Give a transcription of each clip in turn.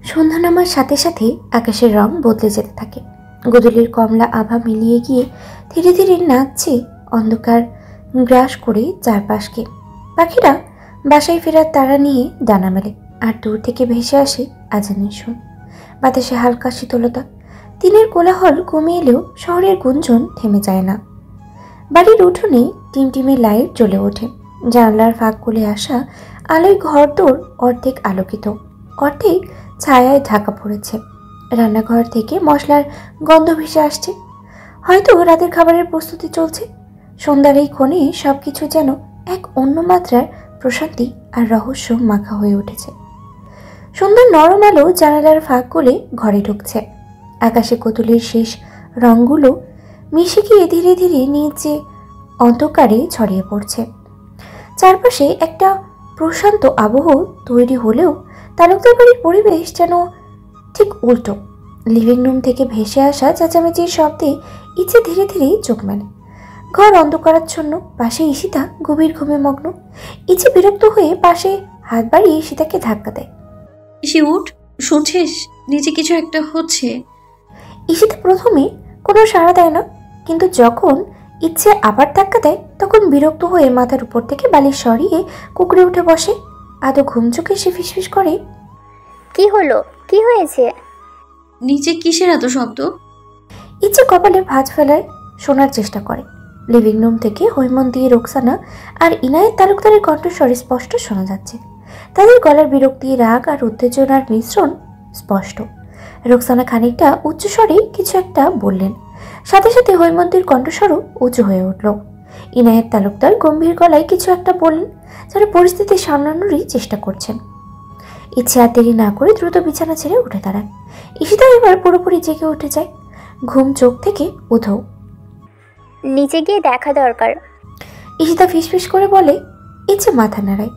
সন্ধ্যা নামার সাথে সাথে আকাশের রং বদলে যেতে থাকে। গোধূলির কমলা আভা মিলিয়ে গিয়ে ধীরে ধীরে নাচছে অন্ধকার গ্রাস করে চারপাশকে। পাখিরা বাসায় ফেরার তাড়া নিয়ে ডানা মেলে, আর দূর থেকে ভেসে আসে আজানের সুর। বাতাসে হালকা শীতলতা। দিনের কোলাহল কমে এলেও শহরের গুঞ্জন থেমে যায় না। বাড়ির উঠোনে টিমটিমে লাইট জ্বলে ওঠে। জানলার ফাঁক খুলে আসা আলোয় ঘরদোর অর্ধেক আলোকিত, অর্ধেক ছায়ায় ঢাকা পড়েছে। রান্নাঘর থেকে মশলার গন্ধ ভেসে আসছে। হয়তো রাতের খাবারের প্রস্তুতি চলছে। সন্ধ্যার এই ক্ষণে সবকিছু যেন এক অন্য মাত্রার প্রশান্তি আর রহস্য মাখা হয়ে উঠেছে। সন্ধ্যার নরম আলো জানালার ফাঁক খুলে ঘরে ঢুকছে। আকাশে কোতুলের শেষ রঙগুলো মিশে গিয়ে ধীরে ধীরে নিচে অন্ধকারে ছড়িয়ে পড়ছে। চারপাশে একটা প্রশান্ত আবহ তৈরি হলেও তালুকদার বাড়ির পরিবেশ যেন ঠিক উল্টো। লিভিং রুম থেকে ভেসে আসা চেঁচামেচির শব্দে ইচ্ছে ধীরে ধীরে চোখ মেলে। ঘর অন্ধকারাচ্ছন্ন, পাশে ঈশিতা গভীর ঘুমে মগ্ন। ইচ্ছে বিরক্ত হয়ে পাশে হাত বাড়িয়ে ঈশিতাকে ধাক্কা দেয়। ইসি উঠ, শুনছিস? নিচে কিছু একটা হচ্ছে। ঈশিতা প্রথমে কোনো সাড়া দেয় না, কিন্তু যখন ইচ্ছে আবার ধাক্কা দেয় তখন বিরক্ত হয়ে মাথার উপর থেকে বালিশ সরিয়ে কুকড়ে উঠে বসে। আদৌ ঘুম চোখে সে ফিসফিস করে, কি হলো? কি হয়েছে? নিচে কিসের এত শব্দ? ইচ্ছে কপালে ভাঁজ ফেলায় শোনার চেষ্টা করে। লিভিং রুম থেকে হৈমন্তী, রোকসানা আর ইনায়েত তালুকদারের কণ্ঠস্বর স্পষ্ট শোনা যাচ্ছে। তাদের গলার বিরক্তি, রাগ আর উত্তেজনার মিশ্রণ স্পষ্ট। রোকসানা খানিকটা উচ্চস্বরে কিছু একটা বললেন, সাথে সাথে হৈমন্তীর কণ্ঠস্বরও উঁচু হয়ে উঠল। ইনায়েত তালুকদার গম্ভীর গলায় কিছু একটা বললেন, যারা পরিস্থিতি সামলানোরই চেষ্টা করছেন। ইচ্ছে আর দেরি না করে দ্রুত বিছানা ছেড়ে উঠে দাঁড়ায়। ঈশিতা এবার পুরোপুরি জেগে উঠে যায়। ঘুম চোখ থেকে উধাও। নিচে গিয়ে দেখা দরকার। ঈশিতা ফিসফিস করে বলে। ইচ্ছে মাথা নাড়ায়,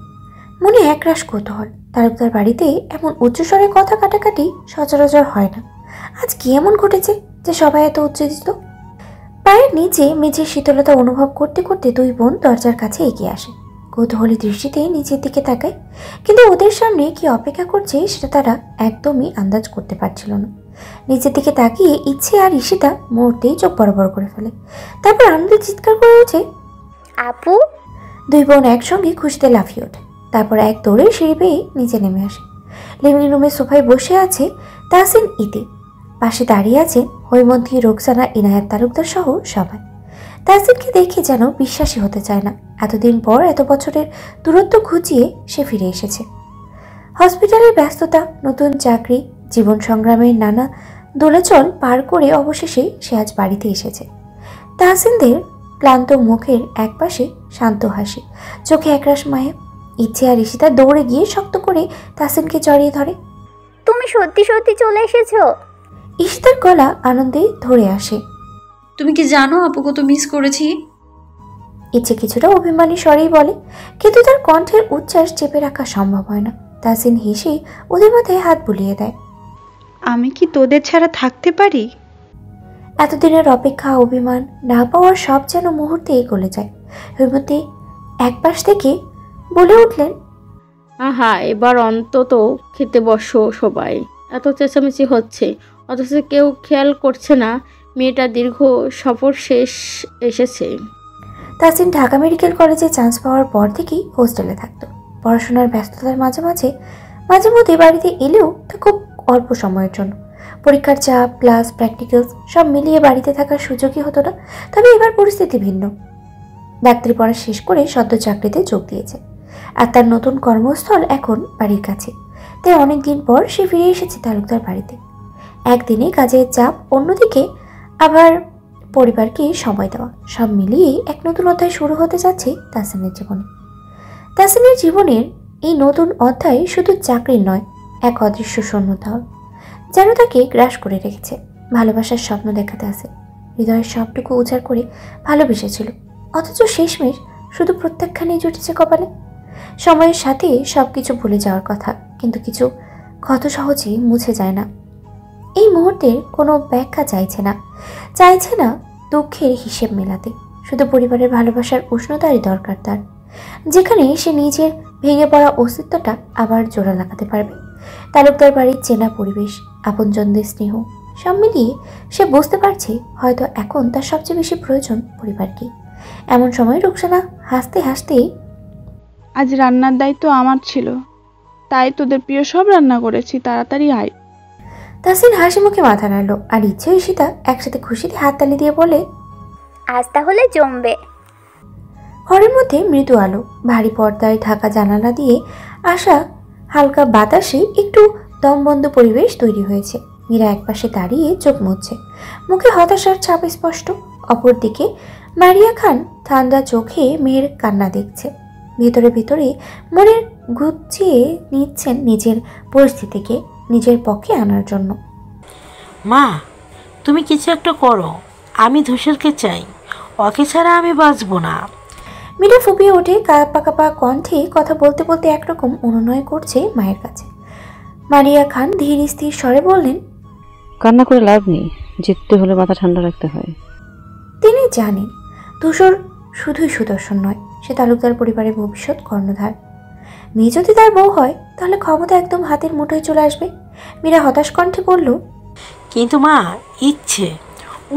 মনে একরাশ কৌতূহল। তালুকদার বাড়িতে এমন উচ্চস্বরে কথা কাটাকাটি সচরাচর হয় না। আজ কি এমন ঘটেছে যে সবাই এত উত্তেজিত? পায়ের নিচে মেঝের শীতলতা অনুভব করতে করতে দুই বোন দরজার কাছে এগিয়ে আসে। কৌতূহলী দৃষ্টিতে নিচের দিকে তাকায়, কিন্তু ওদের সামনে কি অপেক্ষা করছে সেটা তারা একদমই আন্দাজ করতে পারছিল না। নিচের দিকে তাকিয়ে ইচ্ছে আর ঈশিতা মুহূর্তেই চোখ বড় বড় করে ফেলে। তারপর আনন্দে চিৎকার করে ওঠে, আপু! দুই বোন একসঙ্গে খুশিতে লাফিয়ে ওঠে। তারপর এক দৌড়ে সিঁড়ি বেয়ে নিচে নেমে আসে। লিভিং রুমের সোফায় বসে আছে তাহসিন ইতি। পাশে দাঁড়িয়ে আছে হৈমন্তী, রোকসানা, ইনায়েত তালুকদার সহ সবাই। তাহসিনকে দেখে যেন বিশ্বাসই হতে চায় না, এতদিন পর এত বছরের দূরত্ব ঘুচিয়ে সে ফিরে এসেছে। হসপিটালের ব্যস্ততা, নতুন চাকরি, জীবন সংগ্রামের নানা দোলাচল পার করে অবশেষে সে আজ বাড়িতে এসেছে। তাহসিনদের ক্লান্ত মুখের একপাশে শান্ত হাসি, চোখে একরাশ মায়া। ইচ্ছে আর ঈশিতা দৌড়ে গিয়ে শক্ত করে তাহসিনকে জড়িয়ে ধরে। তুমি সত্যি সত্যি চলে এসেছো? ঈশিতার গলা আনন্দে ধরে আসে। তুমি কি জানো আপু কত মিস করেছি? ইচ্ছে কিছুটা অভিমানী স্বরেই বলে, কিন্তু তার কণ্ঠের উচ্ছ্বাস চেপে রাখা সম্ভব হয় না। তাহসিন হেসে ওদের মাথায় হাত বুলিয়ে দেয়। আমি কি তোদের ছাড়া থাকতে পারি? এতদিনের অপেক্ষা, অভিমান, না পাওয়ার সব যেন মুহূর্তেই গলে যায়। হৈমন্তী একপাশ থেকে বলে উঠলেন, আহা, এবার অন্তত খেতে বসো সবাই। এত চেঁচামেচি হচ্ছে অথচ কেউ খেয়াল করছে না মেয়েটা দীর্ঘ সফর শেষ এসেছে। তাহসিন ঢাকা মেডিকেল কলেজে চান্স পাওয়ার পর থেকেই হোস্টেলে থাকতো। পড়াশোনার ব্যস্ততার মাঝে মাঝে মধ্যে বাড়িতে এলেও তা খুব অল্প সময়ের জন্য। পরীক্ষার চাপ, ক্লাস, প্র্যাকটিক্যালস সব মিলিয়ে বাড়িতে থাকার সুযোগই হতো না। তবে এবার পরিস্থিতি ভিন্ন। ডাক্তারি পড়া শেষ করে সদ্য চাকরিতে যোগ দিয়েছে, আর তার নতুন কর্মস্থল এখন বাড়ির কাছে। তাই অনেকদিন পর সে ফিরে এসেছে তালুকদার বাড়িতে। একদিনে কাজের চাপ, অন্যদিকে আবার পরিবারকে সময় দেওয়া, সব মিলিয়ে এক নতুন অধ্যায় শুরু হতে যাচ্ছে তাহসিনের জীবনে। তাহসিনের জীবনের এই নতুন অধ্যায় শুধু চাকরির নয়, এক অদৃশ্য শূন্যতা যেন তাকে গ্রাস করে রেখেছে। ভালোবাসার স্বপ্ন দেখাতে আসে, হৃদয়ের সবটুকু উজাড় করে ভালোবেসেছিল, অথচ শেষমেশ শুধু প্রত্যাখ্যানেই জুটেছে কপালে। সময়ের সাথে সবকিছু ভুলে যাওয়ার কথা, কিন্তু কিছু ক্ষত সহজেই মুছে যায় না। এই মুহূর্তের কোনো ব্যাখ্যা চাইছে না দুঃখের হিসেব মেলাতে। শুধু পরিবারের ভালোবাসার উষ্ণতারই দরকার তার, যেখানে সে নিজের ভেঙে পড়া অস্তিত্বটা আবার জোড়া লাগাতে পারবে। তালুকদার বাড়ির চেনা পরিবেশ, আপনজনদের স্নেহ, সব মিলিয়ে সে বুঝতে পারছে হয়তো এখন তার সবচেয়ে বেশি প্রয়োজন পরিবারকে। এমন সময় রুকসানা হাসতে হাসতে, আজ রান্নার দায়িত্ব আমার ছিল, তাই তোদের প্রিয় সব রান্না করেছি, তাড়াতাড়ি আয়। তাসিন হাসি মুখে মাথা নাড়ল, আর ইচ্ছে ঈশিতা একসাথে খুশিতে হাততালি দিয়ে বলে, আজ তাহলে জমবে। ঘরের মধ্যে মৃদু আলো, ভারী পর্দায় ঢাকা জানালা দিয়ে আসা হালকা বাতাসে একটু দমবন্ধ পরিবেশ তৈরি হয়েছে। মীরা একপাশে দাঁড়িয়ে চোখ মুছছে, মুখে হতাশার ছাপ স্পষ্ট। অপরদিকে মারিয়া খান ঠান্ডা চোখে মেয়ের কান্না দেখছে। ভেতরে ভেতরে মনের গুছিয়ে নিচ্ছেন নিজের পরিস্থিতিকে নিজের পক্ষে আনার জন্য। মা, তুমি কিছু একটা করো, আমি ধূসরকে চাই, ওকে ছাড়া আমি বাঁচব না। মীরা ফুপিয়ে ওঠে, কাঁপা কাঁপা কণ্ঠে কথা বলতে বলতে একরকম অনুনয় করছে মায়ের কাছে। মারিয়া খান ধীর স্থির স্বরে বললেন, কান্না করে লাভ নেই, জিততে হলে মাথা ঠান্ডা রাখতে হয়। তিনি জানেন ধূসর শুধুই সুদর্শন নয়, সে তালুকদার পরিবারের ভবিষ্যৎ কর্ণধার। মেয়ে যদি তার বউ হয় তাহলে ক্ষমতা একদম হাতের মুঠোয় চলে আসবে। মীরা হতাশ কণ্ঠে বলল, কিন্তু মা,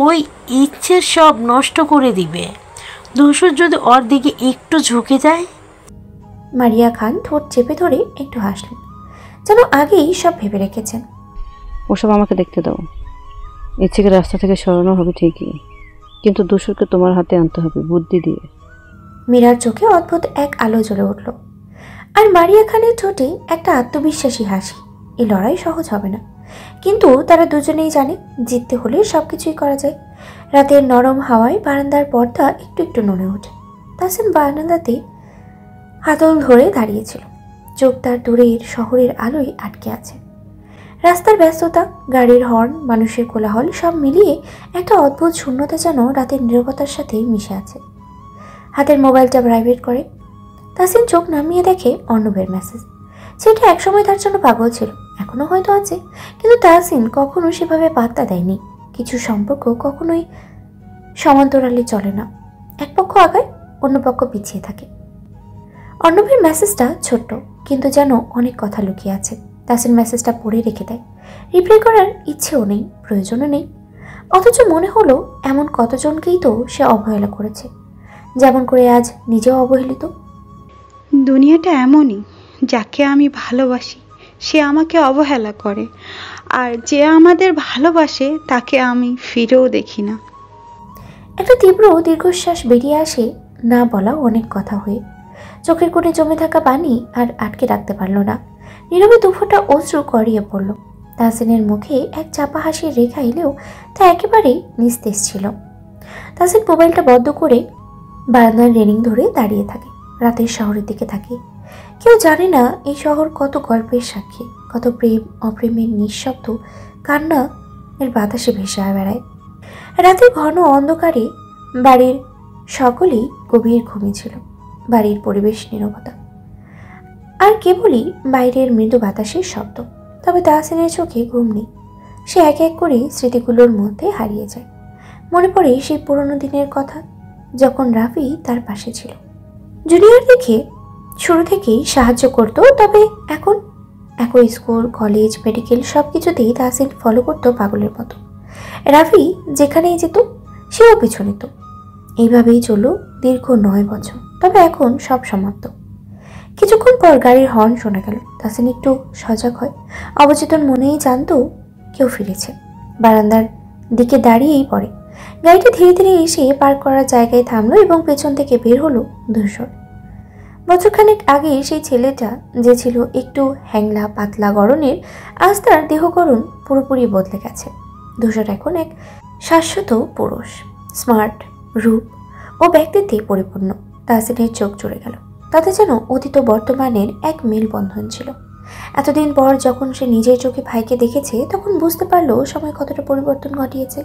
ওই ইচ্ছের সব নষ্ট করে দিবে। ধূসর যদি ওর দিকে একটু ঝুঁকে যায়। মারিয়া খান ঠোঁট চেপে ধরে একটু হাসলেন, যেন আগেই সব ভেবে রেখেছেন। ওসব আমাকে দেখতে দাও। ইচ্ছেকে রাস্তা থেকে সরানো হবে ঠিকই, কিন্তু দূষরকে তোমার হাতে আনতে হবে বুদ্ধি দিয়ে। মীরার চোখে অদ্ভুত এক আলো জ্বলে উঠল, আর মারিয়া খানের ঠোঁটে একটা আত্মবিশ্বাসী হাসি। এই লড়াই সহজ হবে না, কিন্তু তারা দুজনেই জানে জিততে হলে সবকিছুই করা যায়। রাতের নরম হাওয়ায় বারান্দার পর্দা একটু একটু নড়ে ওঠে। তাসিন বারান্দাতে হাতল ধরে দাঁড়িয়েছিল, চোখ তার দূরের শহরের আলোয় আটকে আছে। রাস্তার ব্যস্ততা, গাড়ির হর্ন, মানুষের কোলাহল সব মিলিয়ে একটা অদ্ভুত শূন্যতা যেন রাতের নীরবতার সাথে মিশে আছে। হাতের মোবাইলটা ভাইব্রেট করে। তাসিন চোখ নামিয়ে দেখে অর্ণবের মেসেজ। সেটা একসময় তার জন্য পাগল ছিল, এখনো হয়তো আছে, কিন্তু তাসিন কখনো সেভাবে পাত্তা দেয়নি। কিছু সম্পর্ক কখনোই সমান্তরালে চলে না, এক পক্ষ আগায় অন্য পক্ষ পিছিয়ে থাকে। অর্ণবের মেসেজটা ছোট্ট, কিন্তু যেন অনেক কথা লুকিয়ে আছে। তাসিন মেসেজটা পড়ে রেখে দেয়। রিপ্লাই করার ইচ্ছেও নেই, প্রয়োজনও নেই। অথচ মনে হলো এমন কতজনকেই তো সে অবহেলা করেছে, যেমন করে আজ নিজেও অবহেলিত। দুনিয়াটা এমনই, যাকে আমি ভালোবাসি সে আমাকে অবহেলা করে, আর যে আমাদের ভালোবাসে তাকে আমি ফিরেও দেখি না। একটা তীব্র দীর্ঘশ্বাস বেরিয়ে আসে, না বলা অনেক কথা হয়ে। চোখের কোণে জমে থাকা পানি আর আটকে রাখতে পারল না, নীরবে দুফোঁটা অশ্রু গড়িয়ে পড়ল। তাসিনের মুখে এক চাপা হাসির রেখা এলেও তা একেবারেই নিস্তেজ ছিল। তাসিন মোবাইলটা বন্ধ করে বারান্দার রেলিং ধরে দাঁড়িয়ে থাকে, রাতের শহরের দিকে থাকে। কেউ জানে না এই শহর কত গল্পের সাক্ষী, কত প্রেম অপ্রেমের নিঃশব্দ কান্না এর বাতাসে ভেসে বেড়ায়। রাতের ঘন অন্ধকারে বাড়ির সকলেই গভীর ঘুমিয়েছিল। বাড়ির পরিবেশ নীরবতা, আর কেবলই বাইরের মৃদু বাতাসের শব্দ। তবে তাহসিনের চোখে ঘুম নেই। সে এক এক করে স্মৃতিগুলোর মধ্যে হারিয়ে যায়। মনে পড়ে সেই পুরনো দিনের কথা, যখন রাফি তার পাশে ছিল। জুনিয়র দেখে শুরু থেকেই সাহায্য করত, তবে এখন একই স্কুল, কলেজ, মেডিকেল সব কিছুতেই তাহসিন ফলো করতো পাগলের মতো। রাফি যেখানেই যেত সেও পিছু নিত। এইভাবেই চলল দীর্ঘ 9 বছর। তবে এখন সব সমাপ্ত। কিছুক্ষণ পর গাড়ির হর্ন শোনা গেল। তাহসিন একটু সজাগ হয়, অবচেতন মনেই জানতো কেউ ফিরেছে। বারান্দার দিকে দাঁড়িয়েই পড়ে। গাড়িটা ধীরে ধীরে এসে পার্ক করার জায়গায় থামলো এবং পেছন থেকে বের হলো ধূসর। বছরখানেক আগে সেই ছেলেটা যে ছিল একটু হ্যাংলা পাতলা গড়নের, আজ তার দেহ গড়ন পুরোপুরি বদলে গেছে। ধূসর এখন এক শাশ্বত পুরুষ, স্মার্ট, রূপ ও ব্যক্তিত্বে পরিপূর্ণ। তাহসিনের চোখ জুড়ে গেল, তাতে যেন অতীত বর্তমানের এক মেলবন্ধন ছিল। এতদিন পর যখন সে নিজের চোখে ভাইকে দেখেছে, তখন বুঝতে পারলো সময় কতটা পরিবর্তন ঘটিয়েছে।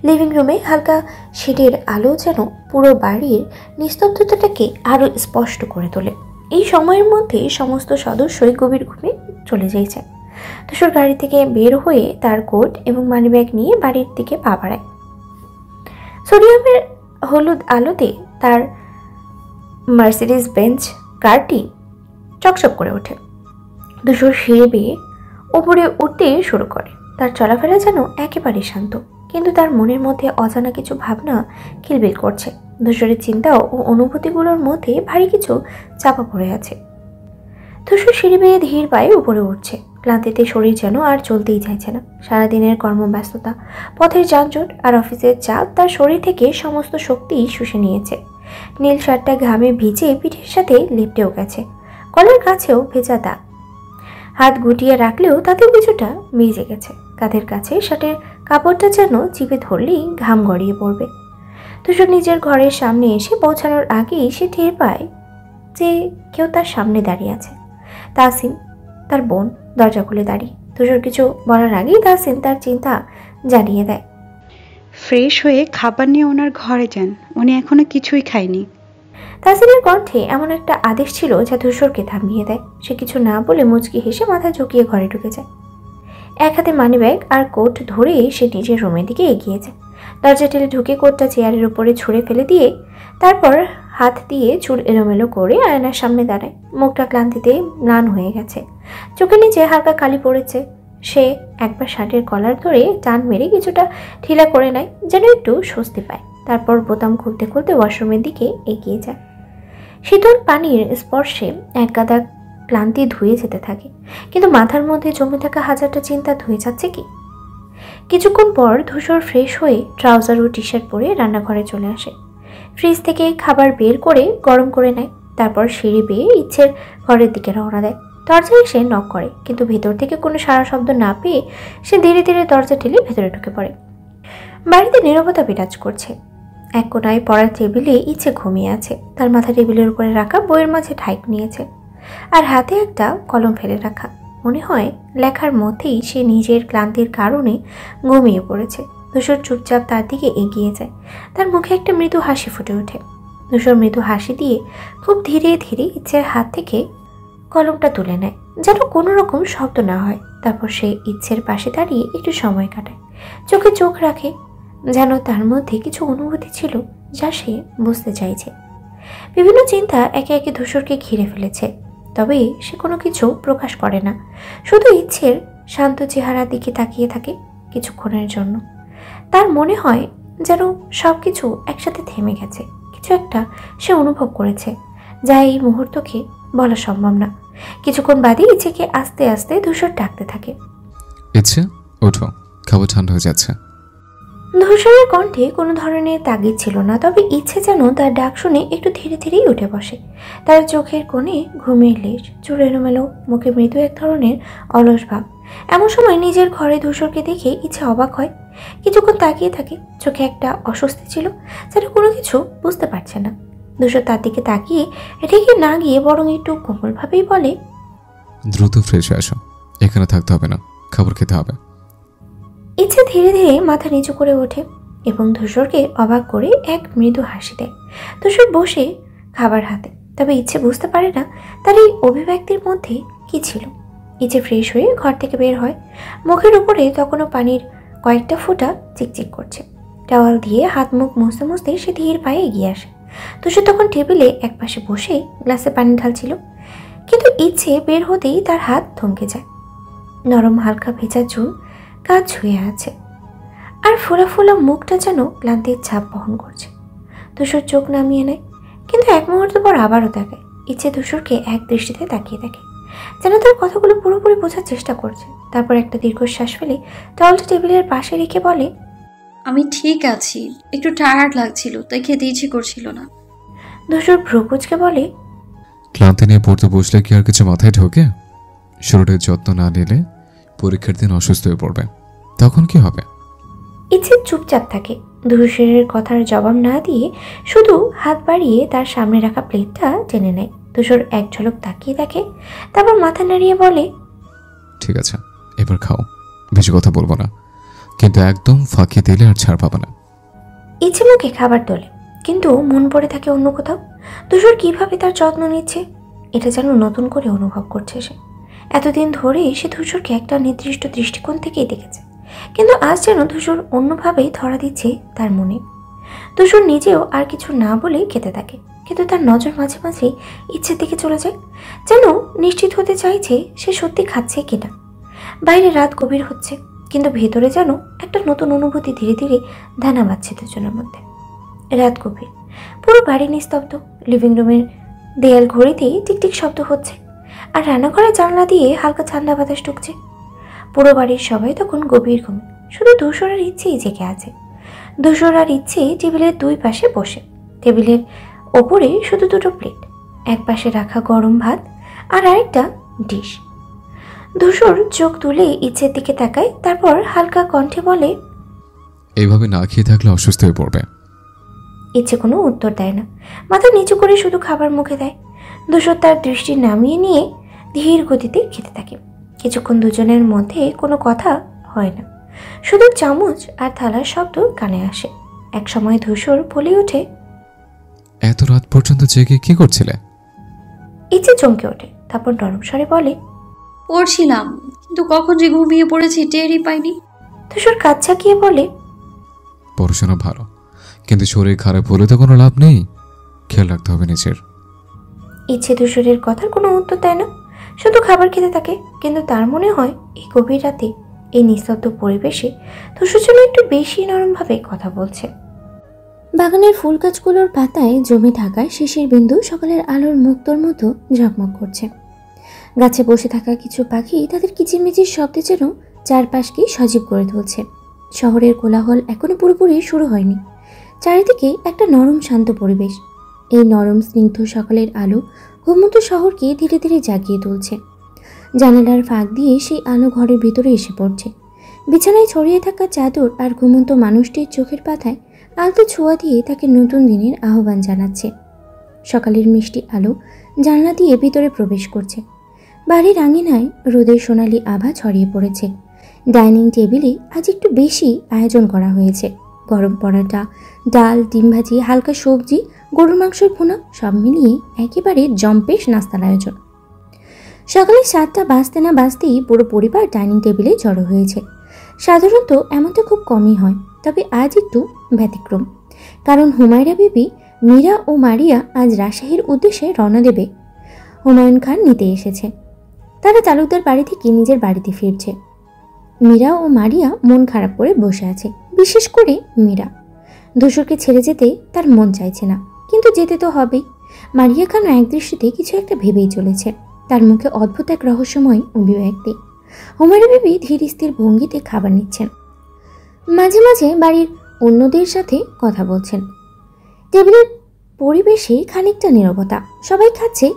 লিভিং রুমে হালকা শেডের আলো যেন পুরো বাড়ির নিস্তব্ধতাটাকে আরো স্পষ্ট করে তোলে। এই সময়ের মধ্যে সমস্ত সদস্যই গভীর ঘুমে চলে যাইছে। ধূসর গাড়ি থেকে বের হয়ে তার কোট এবং মানিব্যাগ নিয়ে বাড়ির দিকে পা বাড়ায়। সোডিয়ামের হলুদ আলোতে তার মার্সিডিজ বেঞ্চ কারটি চকচক করে ওঠে। ধূসর সিঁড়ি বেয়ে উপরে উঠতে শুরু করে। তার চলাফেরা যেন একেবারে শান্ত, কিন্তু তার মনের মধ্যে অজানা কিছু ভাবনা কিলবিল করছে। ধূসরের চিন্তা ও অনুভূতিগুলোর মধ্যে ভারী কিছু চাপা পড়ে আছে। ধূসর সিঁড়ি বেয়ে ধীর পায়ে উপরে উঠছে। ক্লান্তিতে শরীর যেন আর চলতেই চাইছে না। সারাদিনের কর্মব্যস্ততা, পথের যানজট আর অফিসের চাপ তার শরীর থেকে সমস্ত শক্তি শুষে নিয়েছে। নীল শার্টটা ঘামে ভিজে পিঠের সাথে লেপটেও গেছে, কলার কাছেও ভেজা দাগ। হাত গুটিয়ে রাখলেও তাতেও কিছুটা ভিজে গেছে। কাঁধের কাছে শার্টের কাপড়টা যেন চিপে ধরলেই ঘাম গড়িয়ে পড়বে। ধূসর নিজের ঘরের সামনে এসে পৌঁছানোর আগেই সে টের পায় যে কেউ তার সামনে দাঁড়িয়ে আছে। তাসিন, তার বোন, দরজা খুলে দাঁড়িয়ে। ধূসর কিছু বলার আগেই তাসিন তার চিন্তা জানিয়ে দেয়। ফ্রেশ হয়ে খাবার নিয়ে ওনার ঘরে যান, উনি এখনো কিছুই খায়নি। তাসিনের কণ্ঠে এমন একটা আদেশ ছিল যা ধূসরকে থামিয়ে দেয়। সে কিছু না বলে মুচকি হেসে মাথা ঝুঁকিয়ে ঘরে ঢুকে যায়। এক হাতে মানিব্যাগ আর কোট ধরে সে নিজের রুমের দিকে এগিয়ে যায়। দরজা ঠেলে ঢুকে কোটটা চেয়ারের উপরে ছুঁড়ে ফেলে দিয়ে তারপর হাত দিয়ে চুল এলোমেলো করে আয়নার সামনে দাঁড়ায়। মুখটা ক্লান্তিতে ম্লান হয়ে গেছে, চোখে নিচে হালকা কালি পড়েছে। সে একবার শার্টের কলার ধরে টান মেরে কিছুটা ঢিলা করে নেয়, যেন একটু স্বস্তি পায়। তারপর বোতাম খুলতে খুলতে ওয়াশরুমের দিকে এগিয়ে যায়। শীতল পানির স্পর্শে এক গাদা ক্লান্তি ধুয়ে যেতে থাকে, কিন্তু মাথার মধ্যে জমে থাকা হাজারটা চিন্তা ধুয়ে যাচ্ছে কি। কিছুক্ষণ পর ধূসর ফ্রেশ হয়ে ট্রাউজার ও টি শার্ট পরে রান্নাঘরে চলে আসে। ফ্রিজ থেকে খাবার বের করে গরম করে নেয়। তারপর সিঁড়ি বেয়ে ইচ্ছের ঘরের দিকে রওনা দেয়। দরজায় এসে নক করে, কিন্তু ভেতর থেকে কোনো সাড়া শব্দ না পেয়ে সে ধীরে ধীরে দরজা ঠেলে ভেতরে ঢুকে পড়ে। বাড়িতে নীরবতা বিরাজ করছে। এক কোনায় পড়ার টেবিলে ইচ্ছে ঘুমিয়ে আছে। তার মাথা টেবিলের উপরে রাখা বইয়ের মাঝে ঠাঁই নিয়েছে, আর হাতে একটা কলম ফেলে রাখা। মনে হয় লেখার মধ্যেই সে নিজের ক্লান্তির কারণে ঘুমিয়ে পড়েছে। ধূসর চুপচাপ তার দিকে এগিয়ে যায়। তার মুখে একটা মৃদু হাসি ফুটে ওঠে। ধূসর মৃদু হাসি দিয়ে খুব ধীরে ধীরে ইচ্ছের হাত থেকে কলমটা তুলে নেয়, যেন কোনো রকম শব্দ না হয়। তারপর সে ইচ্ছের পাশে দাঁড়িয়ে একটু সময় কাটায়, চোখে চোখ রাখে, যেন তার মধ্যে কিছু অনুভূতি ছিল যা সে বুঝতে চাইছে। বিভিন্ন চিন্তা একে একে ধূসরকে ঘিরে ফেলেছে, তবে সে কোনো কিছু প্রকাশ করে না। শুধু ইচ্ছের শান্ত চেহারার দিকে তাকিয়ে থাকে কিছুক্ষণের জন্য। তার মনে হয় যেন সব কিছু একসাথে থেমে গেছে। কিছু একটা সে অনুভব করেছে যা এই মুহূর্তকে বলা সম্ভব না। কিছুক্ষণ বাদে ইচ্ছেকে আস্তে আস্তে ধূসর ডাকতে থাকে। ইচ্ছে, ওঠো, খাবার ঠান্ডা হয়ে যাচ্ছে। ধূসরের কণ্ঠে কোনো ধরনের তাগিদ ছিল না, তবে ইচ্ছে যেন তার ডাক শুনে একটু ধীরে ধীরেই উঠে বসে। তার চোখের কোণে ঘুমের লেশ, চুল এলোমেলো, মুখে মৃদু এক ধরনের অলস ভাব। এমন সময় নিজের ঘরে ধূসরকে দেখে ইচ্ছে অবাক হয়। কিছুক্ষণ তাকিয়ে থাকে, চোখে একটা অস্বস্তি ছিল, যেন কোনো কিছু বুঝতে পারছে না। ধূসর তার দিকে তাকিয়ে রেগে না গিয়ে বরং একটু কোমলভাবেই বলে, দ্রুত ফ্রেশ হয়ে আসো, এখানে থাকতে হবে না, খাবার খেতে হবে। ইচ্ছে ধীরে ধীরে মাথা নিচু করে ওঠে এবং ধূসরকে অবাক করে এক মৃদু হাসি দেয়। ধূসর বসে খাবার হাতে, তবে ইচ্ছে বুঝতে পারে না তার এই অভিব্যক্তির মধ্যে কি ছিল। ইচ্ছে ফ্রেশ হয়ে ঘর থেকে বের হয়। মুখের উপরে তখনও পানির কয়েকটা ফোঁটা চিকচিক করছে। টাওয়াল দিয়ে হাত মুখ মুছতে মুছতে সে ধীর পায়ে এগিয়ে আসে। ধূসর তখন টেবিলে এক পাশে বসে গ্লাসে পানি ঢালছিল, কিন্তু ইচ্ছে বের হতেই তার হাত থমকে যায়। নরম হালকা ভেজা চুল কাজ ছুঁয়ে আছে, আর ফোলা ফোলা মুখটা যেন ক্লান্তির ছাপ বহন করছে। ধূসর চোখ নামিয়ে নেয়, কিন্তু এক মুহূর্ত পর আবারও তাকায়। ইচ্ছে ধূসরকে এক দৃষ্টিতে তাকিয়ে থাকে, যেন তার কথাগুলো পুরোপুরি বোঝার চেষ্টা করছে। তারপর একটা দীর্ঘশ্বাস ফেলে টাওয়ালটা টেবিলের পাশে রেখে বলে, আমি ঠিক আছি, একটু টায়ার্ড লাগছিল তাই খেতে ইচ্ছে করছিল না। ধূসর ভ্রুকুচকে বলে, ক্লান্তি নিয়ে পড়তে বসলে কি আর কিছু মাথায় ঢোকে? শরীরের যত্ন না নিলে পরীক্ষার দিন অসুস্থ হয়ে পড়বে, তখন কি হবে? ইচ্ছে চুপচাপ থাকে। ধূসরের কথার জবাব না দিয়ে শুধু হাত বাড়িয়ে তার সামনে রাখা প্লেটটা টেনে নেয়। ধূসর এক ঝলক তাকিয়ে দেখে, তারপর মাথা নাড়িয়ে বলে, ঠিক আছে, এবার খাও, বেশি কথা বলবো না, কিন্তু একদম ফাঁকি দিলে আর ছাড় পাবে না। ইচ্ছে মুখে খাবার তোলে, কিন্তু মন পড়ে থাকে অন্য কোথাও। ধূসর কিভাবে তার যত্ন নিচ্ছে এটা যেন নতুন করে অনুভব করছে সে। এতদিন ধরে সে ধূসরকে একটা নির্দিষ্ট দৃষ্টিকোণ থেকেই দেখেছে, কিন্তু আজ যেন ধূসর অন্যভাবেই ধরা দিচ্ছে তার মনে। ধূসর নিজেও আর কিছু না বলে খেতে থাকে, কিন্তু তার নজর মাঝে মাঝে ইচ্ছের দিকে চলে যায়, যেন নিশ্চিত হতে চাইছে সে সত্যি খাচ্ছে কিনা। বাইরে রাত গভীর হচ্ছে, কিন্তু ভেতরে যেন একটা নতুন অনুভূতি ধীরে ধীরে ধানা বাঁধছে দুজনের মধ্যে। রাত গভীর, পুরো বাড়ি নিস্তব্ধ। লিভিং রুমের দেয়াল ঘড়িতেই টিকটিক শব্দ হচ্ছে, আর রান্নাঘরের জানলা দিয়ে হালকা ঠান্ডা বাতাস ঢুকছে। পুরো বাড়ির সবাই তখন গভীর ঘুমে, শুধু ধূসরার ইচ্ছেই জেগে আছে। ধূসরার ইচ্ছে টেবিলের দুই পাশে বসে, টেবিলের ওপরে শুধু দুটো প্লেট, এক পাশে রাখা গরম ভাত আর আরেকটা ডিশ। ধূসর চোখ তুলে ইচ্ছের দিকে তাকায়, তারপর হালকা কণ্ঠে বলে, এইভাবে না খেয়ে থাকলে অসুস্থ হয়ে পড়বে। ইচ্ছে কোনো উত্তর দেয় না, মাথা নিচু করে শুধু খাবার মুখে দেয়। ধূসর তার দৃষ্টি নামিয়ে নিয়ে ধীর গতিতে খেতে থাকে। কিছুক্ষণ দুজনের মধ্যে কোনো কথা হয় না, শুধু চামচ আর থালার শব্দ কানে আসে। এক সময় ধূসর বলে ওঠে, এত রাত পর্যন্ত জেগে কি করছিলে? ইচ্ছে চমকে ওঠে, তারপর নরম স্বরে বলে, পড়ছিলাম, কিন্তু কখন যে ঘুমিয়ে পড়েছি টেরই পাইনি। ধূসর কাজ ছাকিয়ে বলে, পড়াশোনা ভালো, কিন্তু শরীর খারাপ হলে তো কোনো লাভ নেই, খেয়াল রাখতে হবে নিজের। ইচ্ছে ধূসরের কথার কোনো উত্তর দেয় না, শুধু খাবার খেতে থাকে। কিন্তু তার মনে হয় এই গভীর রাতে, এই নিস্তব্ধ পরিবেশে ধূসর জন্য একটু বেশি নরমভাবে কথা বলছে। বাগানের ফুল গাছগুলোর পাতায় জমে থাকা শিশির বিন্দু সকালের আলোর মুক্তোর মতো ঝকমক করছে। গাছে বসে থাকা কিছু পাখি তাদের কিচিরমিচির শব্দে যেন চারপাশকে সজীব করে তুলছে। শহরের কোলাহল এখনো পুরোপুরি শুরু হয়নি, চারিদিকে একটা নরম শান্ত পরিবেশ। এই নরম স্নিগ্ধ সকালের আলো ঘুমন্ত শহরকে ধীরে ধীরে জাগিয়ে তুলছে। জানালার ফাঁক দিয়ে সেই আলো ঘরের ভিতরে এসে পড়ছে। বিছানায় ছড়িয়ে থাকা চাদর আর ঘুমন্ত মানুষটির চোখের পাতায় আলতো ছোঁয়া দিয়ে তাকে নতুন দিনের আহ্বান জানাচ্ছে। সকালের মিষ্টি আলো জানলা দিয়ে ভিতরে প্রবেশ করছে। বাড়ির আঙিনায় রোদের সোনালি আভা ছড়িয়ে পড়েছে। ডাইনিং টেবিলে আজ একটু বেশি আয়োজন করা হয়েছে। গরম পরোটা, ডাল, ডিম ভাজি, হালকা সবজি, গরুর মাংসের ভুনা, সব মিলিয়ে একেবারে জম্পেশ নাস্তার আয়োজন। সকালে 7টা বাজতে না বাজতেই পুরো পরিবার ডাইনিং টেবিলে জড়ো হয়েছে। সাধারণত এমনটা খুব কমই হয়, তবে আজ একটু ব্যতিক্রম, কারণ হুমায়রা বিবি, মীরা ও মারিয়া আজ রাজশাহীর উদ্দেশ্যে রওনা দেবে। হুমায়ুন খান নিতে এসেছে। তারা তালুকদার বাড়ি থেকে নিজের বাড়িতে ফিরছে। মীরা ও মারিয়া মন খারাপ করে বসে আছে, বিশেষ করে মীরা। ধূসরকে ছেড়ে যেতে তার মন চাইছে না, কিন্তু যেতে তো হবেই। মারিয়া খান এক দৃষ্টিতে কিছু একটা ভেবেই চলেছে, তার মুখে অদ্ভুত এক রহস্যময় অভিব্যক্তি। হুমায়রা বিবি ধীর স্থির ভঙ্গিতে খাবার নিচ্ছেন, মাঝে মাঝে বাড়ির অন্যদের সাথে কথা বলছেন। টেবিলের পরিবেশে খানিকটা নীরবতা, সবাই খাচ্ছে,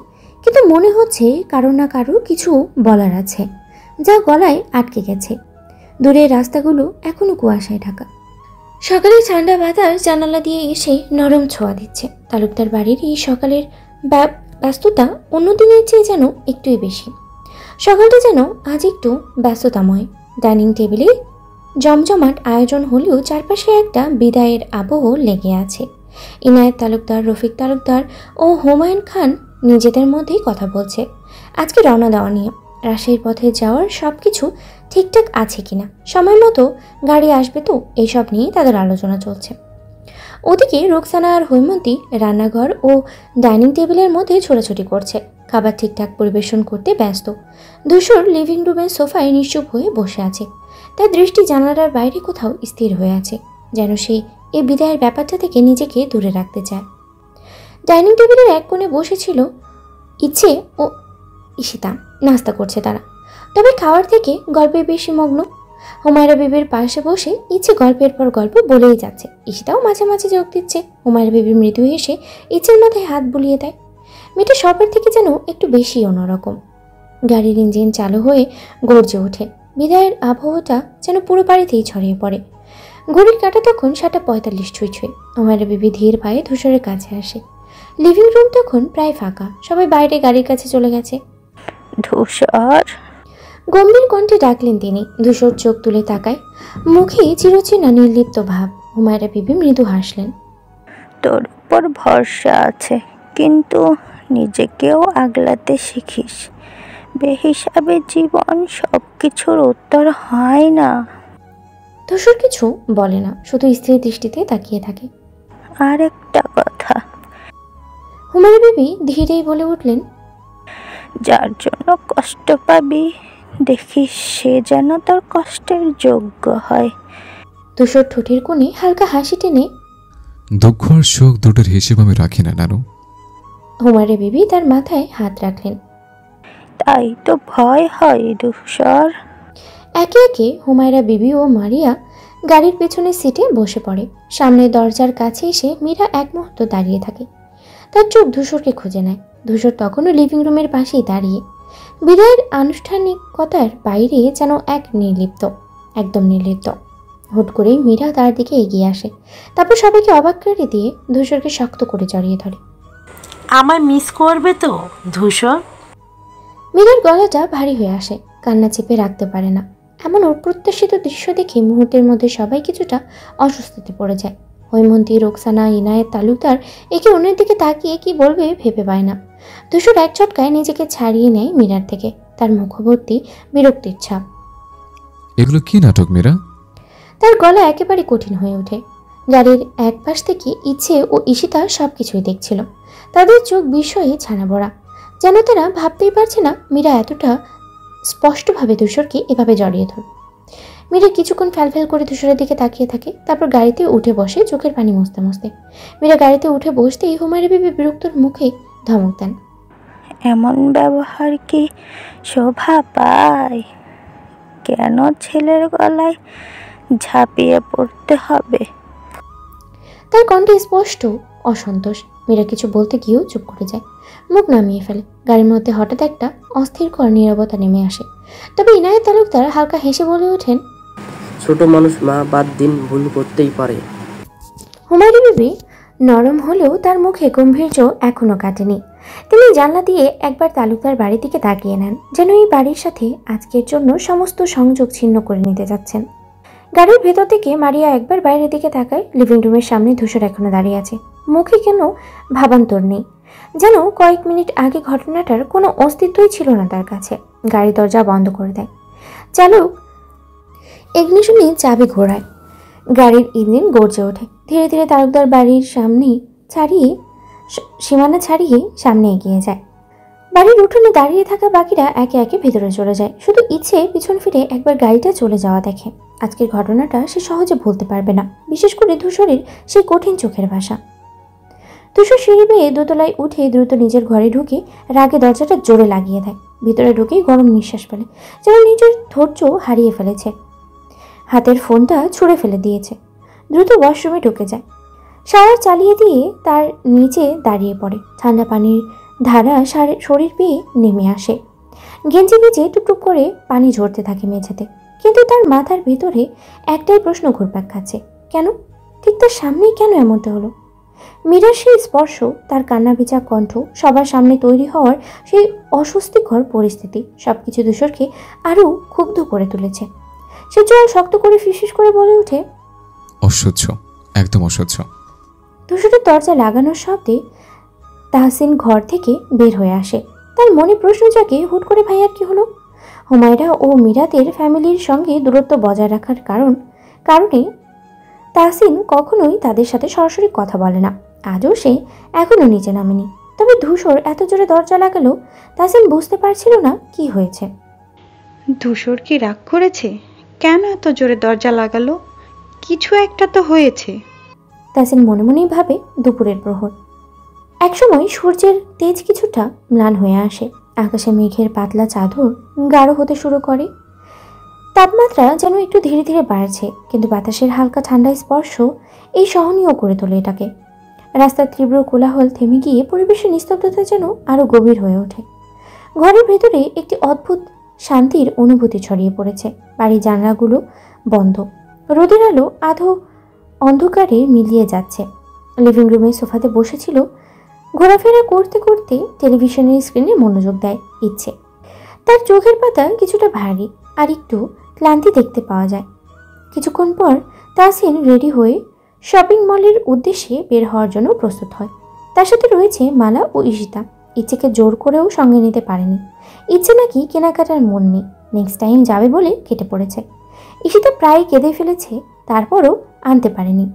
কিন্তু মনে হচ্ছে কারো না কারো কিছু বলার আছে, যা গলায় আটকে গেছে। দূরের রাস্তাগুলো এখনো কুয়াশায় ঢাকা। সকালে ঠান্ডা বাতাস জানালা দিয়ে এসে নরম ছোঁয়া দিচ্ছে। তালুকদার বাড়ির এই সকালের ব্যস্ততা অন্য দিনের চেয়ে যেন একটুই বেশি। সকালটা যেন আজ একটু ব্যস্ততাময়। ডাইনিং টেবিলে জমজমাট আয়োজন হলেও চারপাশে একটা বিদায়ের আবহ লেগে আছে। ইনায়েত তালুকদার, রফিক তালুকদার ও হুমায়ুন খান নিজেদের মধ্যেই কথা বলছে আজকে রওনা দেওয়া নিয়ে। রাজশাহীর পথে যাওয়ার সব কিছু ঠিকঠাক আছে কিনা, সময় মতো গাড়ি আসবে তো, এইসব নিয়ে তাদের আলোচনা চলছে। ওদিকে রোকসানা আর হৈমন্তী রান্নাঘর ও ডাইনিং টেবিলের মধ্যে ছোটাছুটি করছে, খাবার ঠিকঠাক পরিবেশন করতে ব্যস্ত। ধূসর লিভিং রুমের সোফায় নিশ্চুপ হয়ে বসে আছে, তার দৃষ্টি জানালার বাইরে কোথাও স্থির হয়ে আছে, যেন সে এই বিদায়ের ব্যাপারটা থেকে নিজেকে দূরে রাখতে চায়। ডাইনিং টেবিলের এক কোণে বসেছিল ইচ্ছে ও ঈশিতা, নাস্তা করছে তারা, তবে খাওয়ার থেকে গল্পে বেশি মগ্ন। হুমায়রা বিবির পাশে বসে ইচ্ছে গল্পের পর গল্প বলেই যাচ্ছে, ঈশিতাও মাঝে মাঝে যোগ দিচ্ছে। হুমায়রা বিবি মৃদু হেসে ইচ্ছের মাথায় হাত বুলিয়ে দেয়। মেয়েটা সবার থেকে যেন একটু বেশি অন্যরকম। গাড়ির ইঞ্জিন চালু হয়ে গর্জে ওঠে, বিদায়ের আবহাওয়াটা যেন পুরো বাড়িতেই ছড়িয়ে পড়ে। ঘড়ির কাঁটা তখন 7:45 ছুঁই ছুঁই। হুমায়রা বিবি ধীর পায়ে ধূসরের কাছে আসে। লিভিং রুম তখন প্রায় ফাঁকা, সবাই বাইরে গাড়ির কাছে চলে গেছে। ধূসর, গম্ভীর কণ্ঠে ডাকলেন তিনি। ধূসর চোখ তুলে তাকায়, মুখে চিরচেনা নির্লিপ্ত ভাব। হুমায়রা বিবি মৃদু হাসলেন। তোর উপর ভরসা আছে, কিন্তু নিজেকেও আগলাতে শিখিস। বেহিসাবে জীবন সব কিছুর উত্তর হয় না। ধূসর কিছু বলে না, শুধু স্থির দৃষ্টিতে তাকিয়ে থাকে। আর একটা কথা, হুমায়রা বিবি ধীরেই বলে উঠলেন, যার জন্য কষ্ট পাবি দেখিস সে যেন তোর কষ্টের যোগ্য হয়। ধূসর ঠোঁটের কোণে হালকা হাসি টেনে দুঃখ আর শোক দুটোর হিসেব আমি রাখি না নানু। হুমায়রা বিবি তার মাথায় হাত রাখলেন। তাই তো ভয় হয় ধূসর। একে একে হুমায়রা বিবি ও মারিয়া গাড়ির পেছনের সিটে বসে পড়ে। সামনে দরজার কাছে এসে মীরা এক মুহূর্ত দাঁড়িয়ে থাকে। তার চোখ ধূসরকে খুঁজে নেয়। ধূসর তখনও লিভিং রুমের পাশেই দাঁড়িয়ে। বিদায়ের আনুষ্ঠানিকতার বাইরে যেন একদম নির্লিপ্ত। হুট করেই মীরা তার দিকে এগিয়ে আসে। তারপর সবাইকে অবাক করে দিয়ে ধূসরকে শক্ত করে জড়িয়ে ধরে। আমায় মিস করবে তো ধূসর? মীরার গলাটা ভারী হয়ে আসে, কান্না চেপে রাখতে পারে না। এমন অপ্রত্যাশিত দৃশ্য দেখে মুহূর্তের মধ্যে সবাই কিছুটা অস্বস্তিতে পড়ে যায়। হৈমন্তী, রোকসানা, ইনায়েত, তালুকদার একে অন্যের দিকে তাকিয়ে কি বলবে ভেবে পায় না। ধূসর এক ঝটকায় নিজেকে ছাড়িয়ে নেয় মীরার থেকে। তার মুখভর্তি বিরক্তির ছাপ। এগুলো কি নাটক মীরা? তার গলা একেবারে কঠিন হয়ে ওঠে। গাড়ির এক পাশ থেকে ইচ্ছে ও ঈশিতা সবকিছুই দেখছিল। তাদের চোখ বিস্ময়ে ছানা ভরা, যেন তারা ভাবতেই পারছে না মীরা এতটা স্পষ্টভাবে ধূসরকে এভাবে জড়িয়ে ধর। মীরা কিছুক্ষণ ফ্যালফ্যাল করে ধূসরের দিকে তাকিয়ে থাকে। তারপর গাড়িতে উঠে বসে চোখের পানি মুছতে মুছতে। মীরা গাড়িতে উঠে বসতেই হুমায়রা বিবি বিরক্তর মুখে ধমক দেন, এমন ব্যবহার কি শোভা পায়? কেন ছেলের গলায় ঝাঁপিয়ে পড়তে হবে? তার কণ্ঠে স্পষ্ট অসন্তোষ। মীরা কিছু বলতে গিয়েও চুপ করে যায়, মুখ নামিয়ে ফেলে। গাড়ির মধ্যে হঠাৎ একটা অস্থিরকর নীরবতা নেমে আসে। তবে ইনায়েত তালুকদার হালকা হেসে বলে ওঠেন, ছোট মানুষ মা, বাদ দিন, ভুল করতেই পারে। হুমায়রা বিবি নরম হলেও তার মুখে গম্ভীর্য এখনো কাটেনি। তিনি জানলা দিয়ে একবার তালুকদার বাড়ির দিকে তাকিয়ে নেন, যেন এই বাড়ির সাথে আজকের জন্য সমস্ত সংযোগ ছিন্ন করে নিতে যাচ্ছেন। গাড়ির ভেতর থেকে মারিয়া একবার বাইরের দিকে তাকায়। লিভিং রুমের সামনে ধূসর এখনো দাঁড়িয়ে আছে। মুখে কেন ভাবান্তর নেই, যেন কয়েক মিনিট আগে ঘটনাটার কোনো অস্তিত্বই ছিল না তার কাছে। গাড়ির দরজা বন্ধ করে দেয়। চালক ইগনিশনে চাবি ঘোরায়। গাড়ির ইঞ্জিন গর্জে ওঠে। ধীরে ধীরে তালুকদার বাড়ির সীমানা ছাড়িয়ে সামনে এগিয়ে যায়। বাড়ির উঠোনে দাঁড়িয়ে থাকা বাকিরা একে একে ভেতরে চলে যায়। শুধু ইচ্ছে পিছন ফিরে একবার গাড়িটা চলে যাওয়া দেখে। আজকের ঘটনাটা সে সহজে ভুলতে পারবে না, বিশেষ করে ধূসরের সেই কঠিন চোখের ভাষা। ধূসর সিঁড়ি বেয়ে দোতলায় উঠে দ্রুত নিজের ঘরে ঢুকে রাগে দরজাটা জোরে লাগিয়ে দেয়। ভিতরে ঢুকেই গরম নিঃশ্বাস ফেলে, যেন নিজের ধৈর্য হারিয়ে ফেলেছে। হাতের ফোনটা ছুঁড়ে ফেলে দিয়েছে। দ্রুত ওয়াশরুমে ঢুকে যায়। শাওয়ার চালিয়ে দিয়ে তার নিচে দাঁড়িয়ে পড়ে। ঠান্ডা পানির ধারা শরীর পেয়ে নেমে আসে। গেঞ্জি ভিজে টুকটুক করে পানি ঝরতে থাকে মেঝেতে। কিন্তু তার মাথার ভেতরে একটাই প্রশ্ন ঘুরপাক খাচ্ছে, কেন? ঠিক তার সামনেই কেন এমনটা হলো? মীরার সেই স্পর্শ, তার কান্না ভেজা কণ্ঠ, সবার সামনে তৈরি হওয়ার সেই অস্বস্তিকর পরিস্থিতি সবকিছু ধূসরকে আরও ক্ষুব্ধ করে তুলেছে। সে চোখ শক্ত করে ফিসফিস করে বলে ওঠে, অসহ্য, একদম অসহ্য। ধূসরের দরজা লাগানোর শব্দে তাহসিন ঘর থেকে বের হয়ে আসে। তার মনে প্রশ্ন জাগে, হুট করে ভাইয়ার কি হলো? হুমায়রা ও মীরাদের ফ্যামিলির সঙ্গে দূরত্ব বজায় রাখার কারণে তাহসিন কখনোই তাদের সাথে সরাসরি কথা বলে না। আজও সে এখনও নিচে নামেনি। তবে ধূসর এত জোরে দরজা লাগালো, তাহসিন বুঝতে পারছিল না কি হয়েছে। ধূসর কি রাগ করেছে? কেন এত জোরে দরজা লাগালো? কিছু একটা তো হয়েছে। তাহসিন মনে মনেই ভাবে দুপুরের প্রহর। একসময় সূর্যের তেজ কিছুটা ম্লান হয়ে আসে। আকাশে মেঘের পাতলা চাদর গাঢ় হতে শুরু করে। তাপমাত্রা যেন একটু ধীরে ধীরে বাড়ছে, কিন্তু বাতাসের হালকা ঠান্ডা স্পর্শ এই সহনীয় করে তোলে এটাকে। রাস্তার তীব্র কোলাহল থেমে গিয়ে পরিবেশের নিস্তব্ধতা যেন আরো গভীর হয়ে ওঠে। ঘরের ভেতরে একটি অদ্ভুত শান্তির অনুভূতি ছড়িয়ে পড়েছে। বাড়ির জানলাগুলো বন্ধ, রোদের আলো আধো অন্ধকারে মিলিয়ে যাচ্ছে। লিভিং রুমে সোফাতে বসেছিল, ঘোরাফেরা করতে করতে টেলিভিশনের স্ক্রিনে মনোযোগ দেয় ইচ্ছে। তার চোখের পাতা কিছুটা ভারী আর একটু ক্লান্তি দেখতে পাওয়া যায়। কিছুক্ষণ পর তাহসিন রেডি হয়ে শপিং মলের উদ্দেশ্যে বের হওয়ার জন্য প্রস্তুত হয়। তার সাথে রয়েছে মালা ও ঈশিতা। ইচ্ছেকে জোর করেও সঙ্গে নিতে পারেনি। ইচ্ছে নাকি কেনাকাটার মন নেই, নেক্সট টাইম যাবে বলে কেটে পড়েছে। ঈশিতা প্রায় কেঁদে ফেলেছে, তারপরও আনতে পারেনি।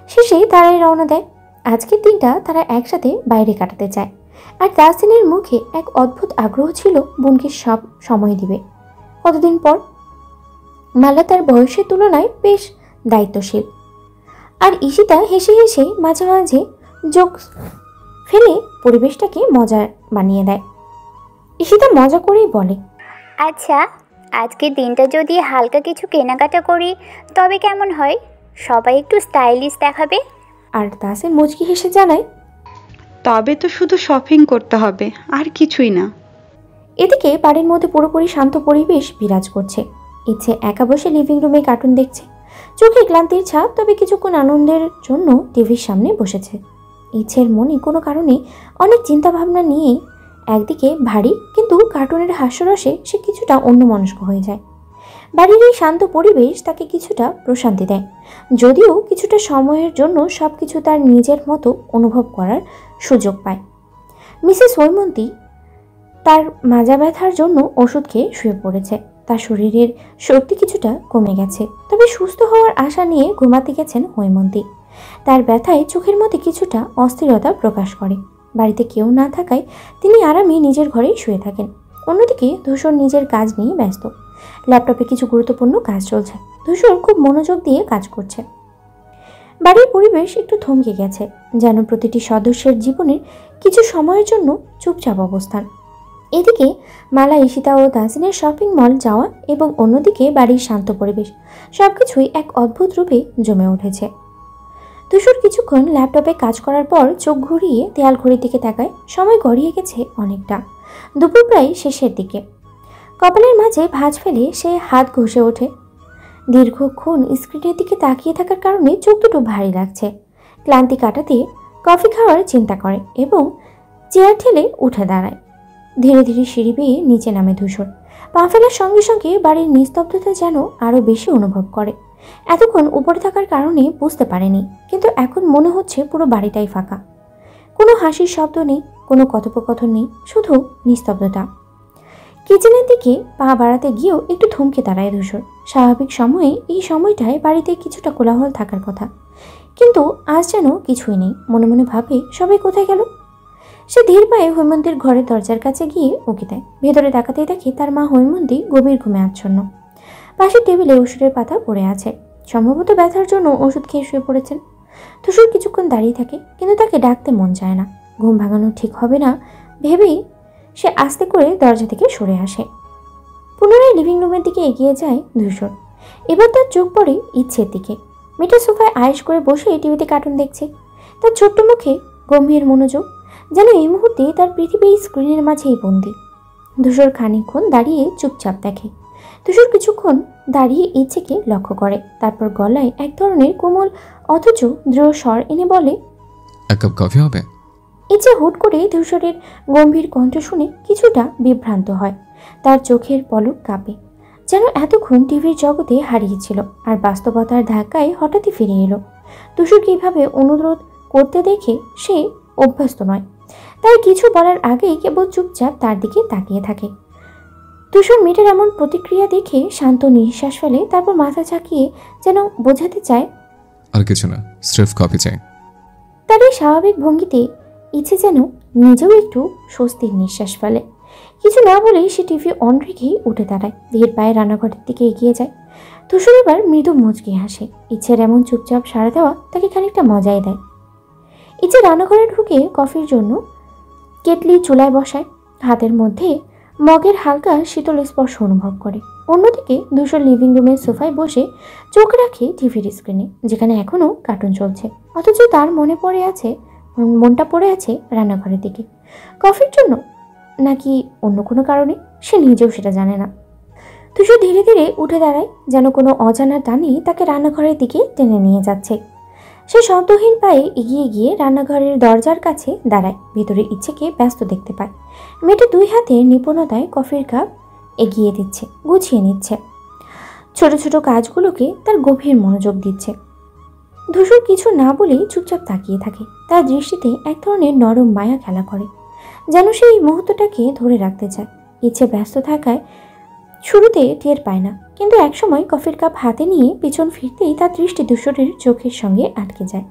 শেষে তারাই রওনা দেয়। আজকের দিনটা তারা একসাথে বাইরে কাটাতে চায়। আর তাহসিনের মুখে এক অদ্ভুত আগ্রহ ছিল বোনকে সব সময় দিবে। কতদিন পর। মালা তার বয়সের তুলনায় বেশ দায়িত্বশীল। আর ঈশিতা হেসে হেসে মাঝে মাঝে যোগ ফেলে পরিবেশটাকে মজার বানিয়ে দেয়। ঈশিতা মজা করেই বলে, আচ্ছা, আজকের দিনটা যদি হালকা কিছু কেনাকাটা করি তবে কেমন হয়? সবাই একটু স্টাইলিশ দেখাবে। আর তাহসিন মুচকি হেসে জানায়, তবে তো শুধু শপিং করতে হবে, আর কিছুই না। এদিকে বাড়ির মধ্যে পুরোপুরি শান্ত পরিবেশ বিরাজ করছে। ইচ্ছে একা বসে লিভিং রুমে কার্টুন দেখছে। চোখে ক্লান্তির ছাপ, তবে কিছুক্ষণ আনন্দের জন্য টিভির সামনে বসেছে। ইচ্ছের মনে কোনো কারণে অনেক চিন্তা ভাবনা নিয়ে একদিকে ভারী, কিন্তু কার্টুনের হাস্যরসে সে কিছুটা অন্যমনস্ক হয়ে যায়। বাড়ির এই শান্ত পরিবেশ তাকে কিছুটা প্রশান্তি দেয়, যদিও কিছুটা সময়ের জন্য সব কিছু তার নিজের মতো অনুভব করার সুযোগ পায়। মিসেস হৈমন্তী তার মাজা ব্যথার জন্য ওষুধ খেয়ে শুয়ে পড়েছে। তার শরীরের শক্তি কিছুটা কমে গেছে, তবে সুস্থ হওয়ার আশা নিয়ে ঘুমাতে গেছেন হৈমন্তী। তার ব্যথায় চোখের মধ্যে কিছুটা অস্থিরতা প্রকাশ করে। বাড়িতে কেউ না থাকায় তিনি আরামে নিজের ঘরেই শুয়ে থাকেন। অন্যদিকে ধূসর নিজের কাজ নিয়ে ব্যস্ত। ল্যাপটপে কিছু গুরুত্বপূর্ণ কাজ চলছে। ধূসর খুব মনোযোগ দিয়ে কাজ করছে। বাড়ির পরিবেশ একটু থমকে গেছে, যেন প্রতিটি সদস্যের জীবনের কিছু সময়ের জন্য চুপচাপ অবস্থান। এদিকে মালা, ঈশিতা ও তাহসিনের শপিং মল যাওয়া এবং অন্যদিকে বাড়ির শান্ত পরিবেশ, সবকিছুই এক অদ্ভুত রূপে জমে উঠেছে। ধূসর কিছুক্ষণ ল্যাপটপে কাজ করার পর চোখ ঘুরিয়ে দেয়াল ঘড়ির দিকে তাকায়। সময় গড়িয়ে গেছে অনেকটা। দুপুর প্রায় শেষের দিকে। কপালের মাঝে ভাঁজ ফেলে সে হাত ঘষে ওঠে। দীর্ঘক্ষণ স্ক্রিনের দিকে তাকিয়ে থাকার কারণে চোখ দুটো ভারী লাগছে। ক্লান্তি কাটাতে কফি খাওয়ার চিন্তা করে এবং চেয়ার ঠেলে উঠে দাঁড়ায়। ধীরে ধীরে সিঁড়ি বেয়ে নিচে নামে ধূসর। পা ফেলার সঙ্গে সঙ্গে বাড়ির নিস্তব্ধতা যেন আরও বেশি অনুভব করে। এতক্ষণ উপরে থাকার কারণে বুঝতে পারেনি, কিন্তু এখন মনে হচ্ছে পুরো বাড়িটাই ফাঁকা। কোনো হাসির শব্দ নেই, কোনো কথোপকথন নেই, শুধু নিস্তব্ধতা। কিচেনের দিকে পা বাড়াতে গিয়েও একটু থমকে দাঁড়ায় ধূসর। স্বাভাবিক সময়ে এই সময়টায় বাড়িতে কিছুটা কোলাহল থাকার কথা, কিন্তু আজ যেন কিছুই নেই। মনে মনে ভাবে, সবাই কোথায় গেল? সে ধীর পায়ে হৈমন্তীর ঘরের দরজার কাছে গিয়ে উকি দেয়। ভেতরে তাকাতেই দেখে তার মা হৈমন্তী গভীর ঘুমে আচ্ছন্ন। পাশের টেবিলে ওষুধের পাতা পড়ে আছে। সম্ভবত ব্যথার জন্য ওষুধ খেয়ে শুয়ে পড়েছেন। ধূসর কিছুক্ষণ দাঁড়িয়ে থাকে, কিন্তু তাকে ডাকতে মন চায় না। ঘুম ভাঙানো ঠিক হবে না ভেবেই সে আস্তে করে দরজা থেকে সরে আসে। পুনরায় লিভিং রুমের দিকে এগিয়ে যায় ধূসর। এবার তার চোখ পড়ে ইচ্ছের দিকে। মেয়েটা সোফায় আয়েশ করে বসে টিভিতে কার্টুন দেখছে। তার ছোট্ট মুখে গম্ভীর মনোযোগ, যেন এই মুহূর্তে তার পৃথিবী স্ক্রিনের মাঝেই বন্দি। ধূসর খানিকক্ষণ দাঁড়িয়ে চুপচাপ দেখে। ধূসর কিছুক্ষণ দাঁড়িয়ে ইচ্ছেকে লক্ষ্য করে, তারপর গলায় এক ধরনের কোমল অথচ দৃঢ় স্বর এনে বলে, এক কাপ কফি হবে? ইচ্ছে হুট করে ধূসরের গম্ভীর কণ্ঠ শুনে কিছুটা বিভ্রান্ত হয়। তার চোখের পলক কাঁপে, যেন এতক্ষণ টিভির জগতে হারিয়েছিল আর বাস্তবতার ধাক্কায় হঠাৎই ফিরে এলো। ধূসরকে এইভাবে অনুরোধ করতে দেখে সে অভ্যস্ত নয়, তাই কিছু বলার আগেই কেবল চুপচাপ তার দিকে তাকিয়ে থাকে। ধূসর মেয়েটার এমন প্রতিক্রিয়া দেখে শান্ত নিঃশ্বাস ফেলে, তারপর মাথা ঝাঁকিয়ে যেন বোঝাতে চায়, আর কিছু না, স্রেফ কফি চাই। তার এই স্বাভাবিক ভঙ্গিতে ইচ্ছে যেন নিজেও একটু স্বস্তির নিঃশ্বাস ফেলে। কিছু না বলেই সে টিভি অন রেখেই উঠে দাঁড়ায়। ধীর পায়ে রান্নাঘরের দিকে এগিয়ে যায়। ধূসর এবার মৃদু মুচকি হাসে। ইচ্ছের এমন চুপচাপ সাড়া দেওয়া তাকে খানিকটা মজাই দেয়। ইচ্ছে রান্নাঘরে ঢুকে কফির জন্য কেটলি চুলায় বসায়। হাতের মধ্যে মগের হালকা শীতল স্পর্শ অনুভব করে। অন্যদিকে ধূসর লিভিং রুমের সোফায় বসে চোখ রাখে টিভির স্ক্রিনে, যেখানে এখনও কার্টুন চলছে, অথচ তার মনটা পড়ে আছে রান্নাঘরের দিকে। কফির জন্য নাকি অন্য কোনো কারণে, সে নিজেও সেটা জানে না। ধূসর ধীরে ধীরে উঠে দাঁড়ায়, যেন কোনো অজানা টানে তাকে রান্নাঘরের দিকে টেনে নিয়ে যাচ্ছে। সে শব্দহীন পায়ে এগিয়ে গিয়ে রান্নাঘরের দরজার কাছে দাঁড়ায়। ভিতরে ইচ্ছেকে ব্যস্ত দেখতে পায়। মেয়েটা দুই হাতে নিপুণতায় কফির কাপ এগিয়ে দিচ্ছে, গুছিয়ে নিচ্ছে, ছোট ছোট কাজগুলোকে তার গভীর মনোযোগ দিচ্ছে। ধূসর কিছু না বলেই চুপচাপ তাকিয়ে থাকে। তার দৃষ্টিতে এক ধরনের নরম মায়া খেলা করে, যেন সে এই মুহূর্তটাকে ধরে রাখতে চায়। ইচ্ছে ব্যস্ত থাকায় শুরুতে টের পায় না, কিন্তু একসময় কফির কাপ হাতে নিয়ে পিছন ফিরতেই তার দৃষ্টি ধূসরের চোখের সঙ্গে আটকে যায়।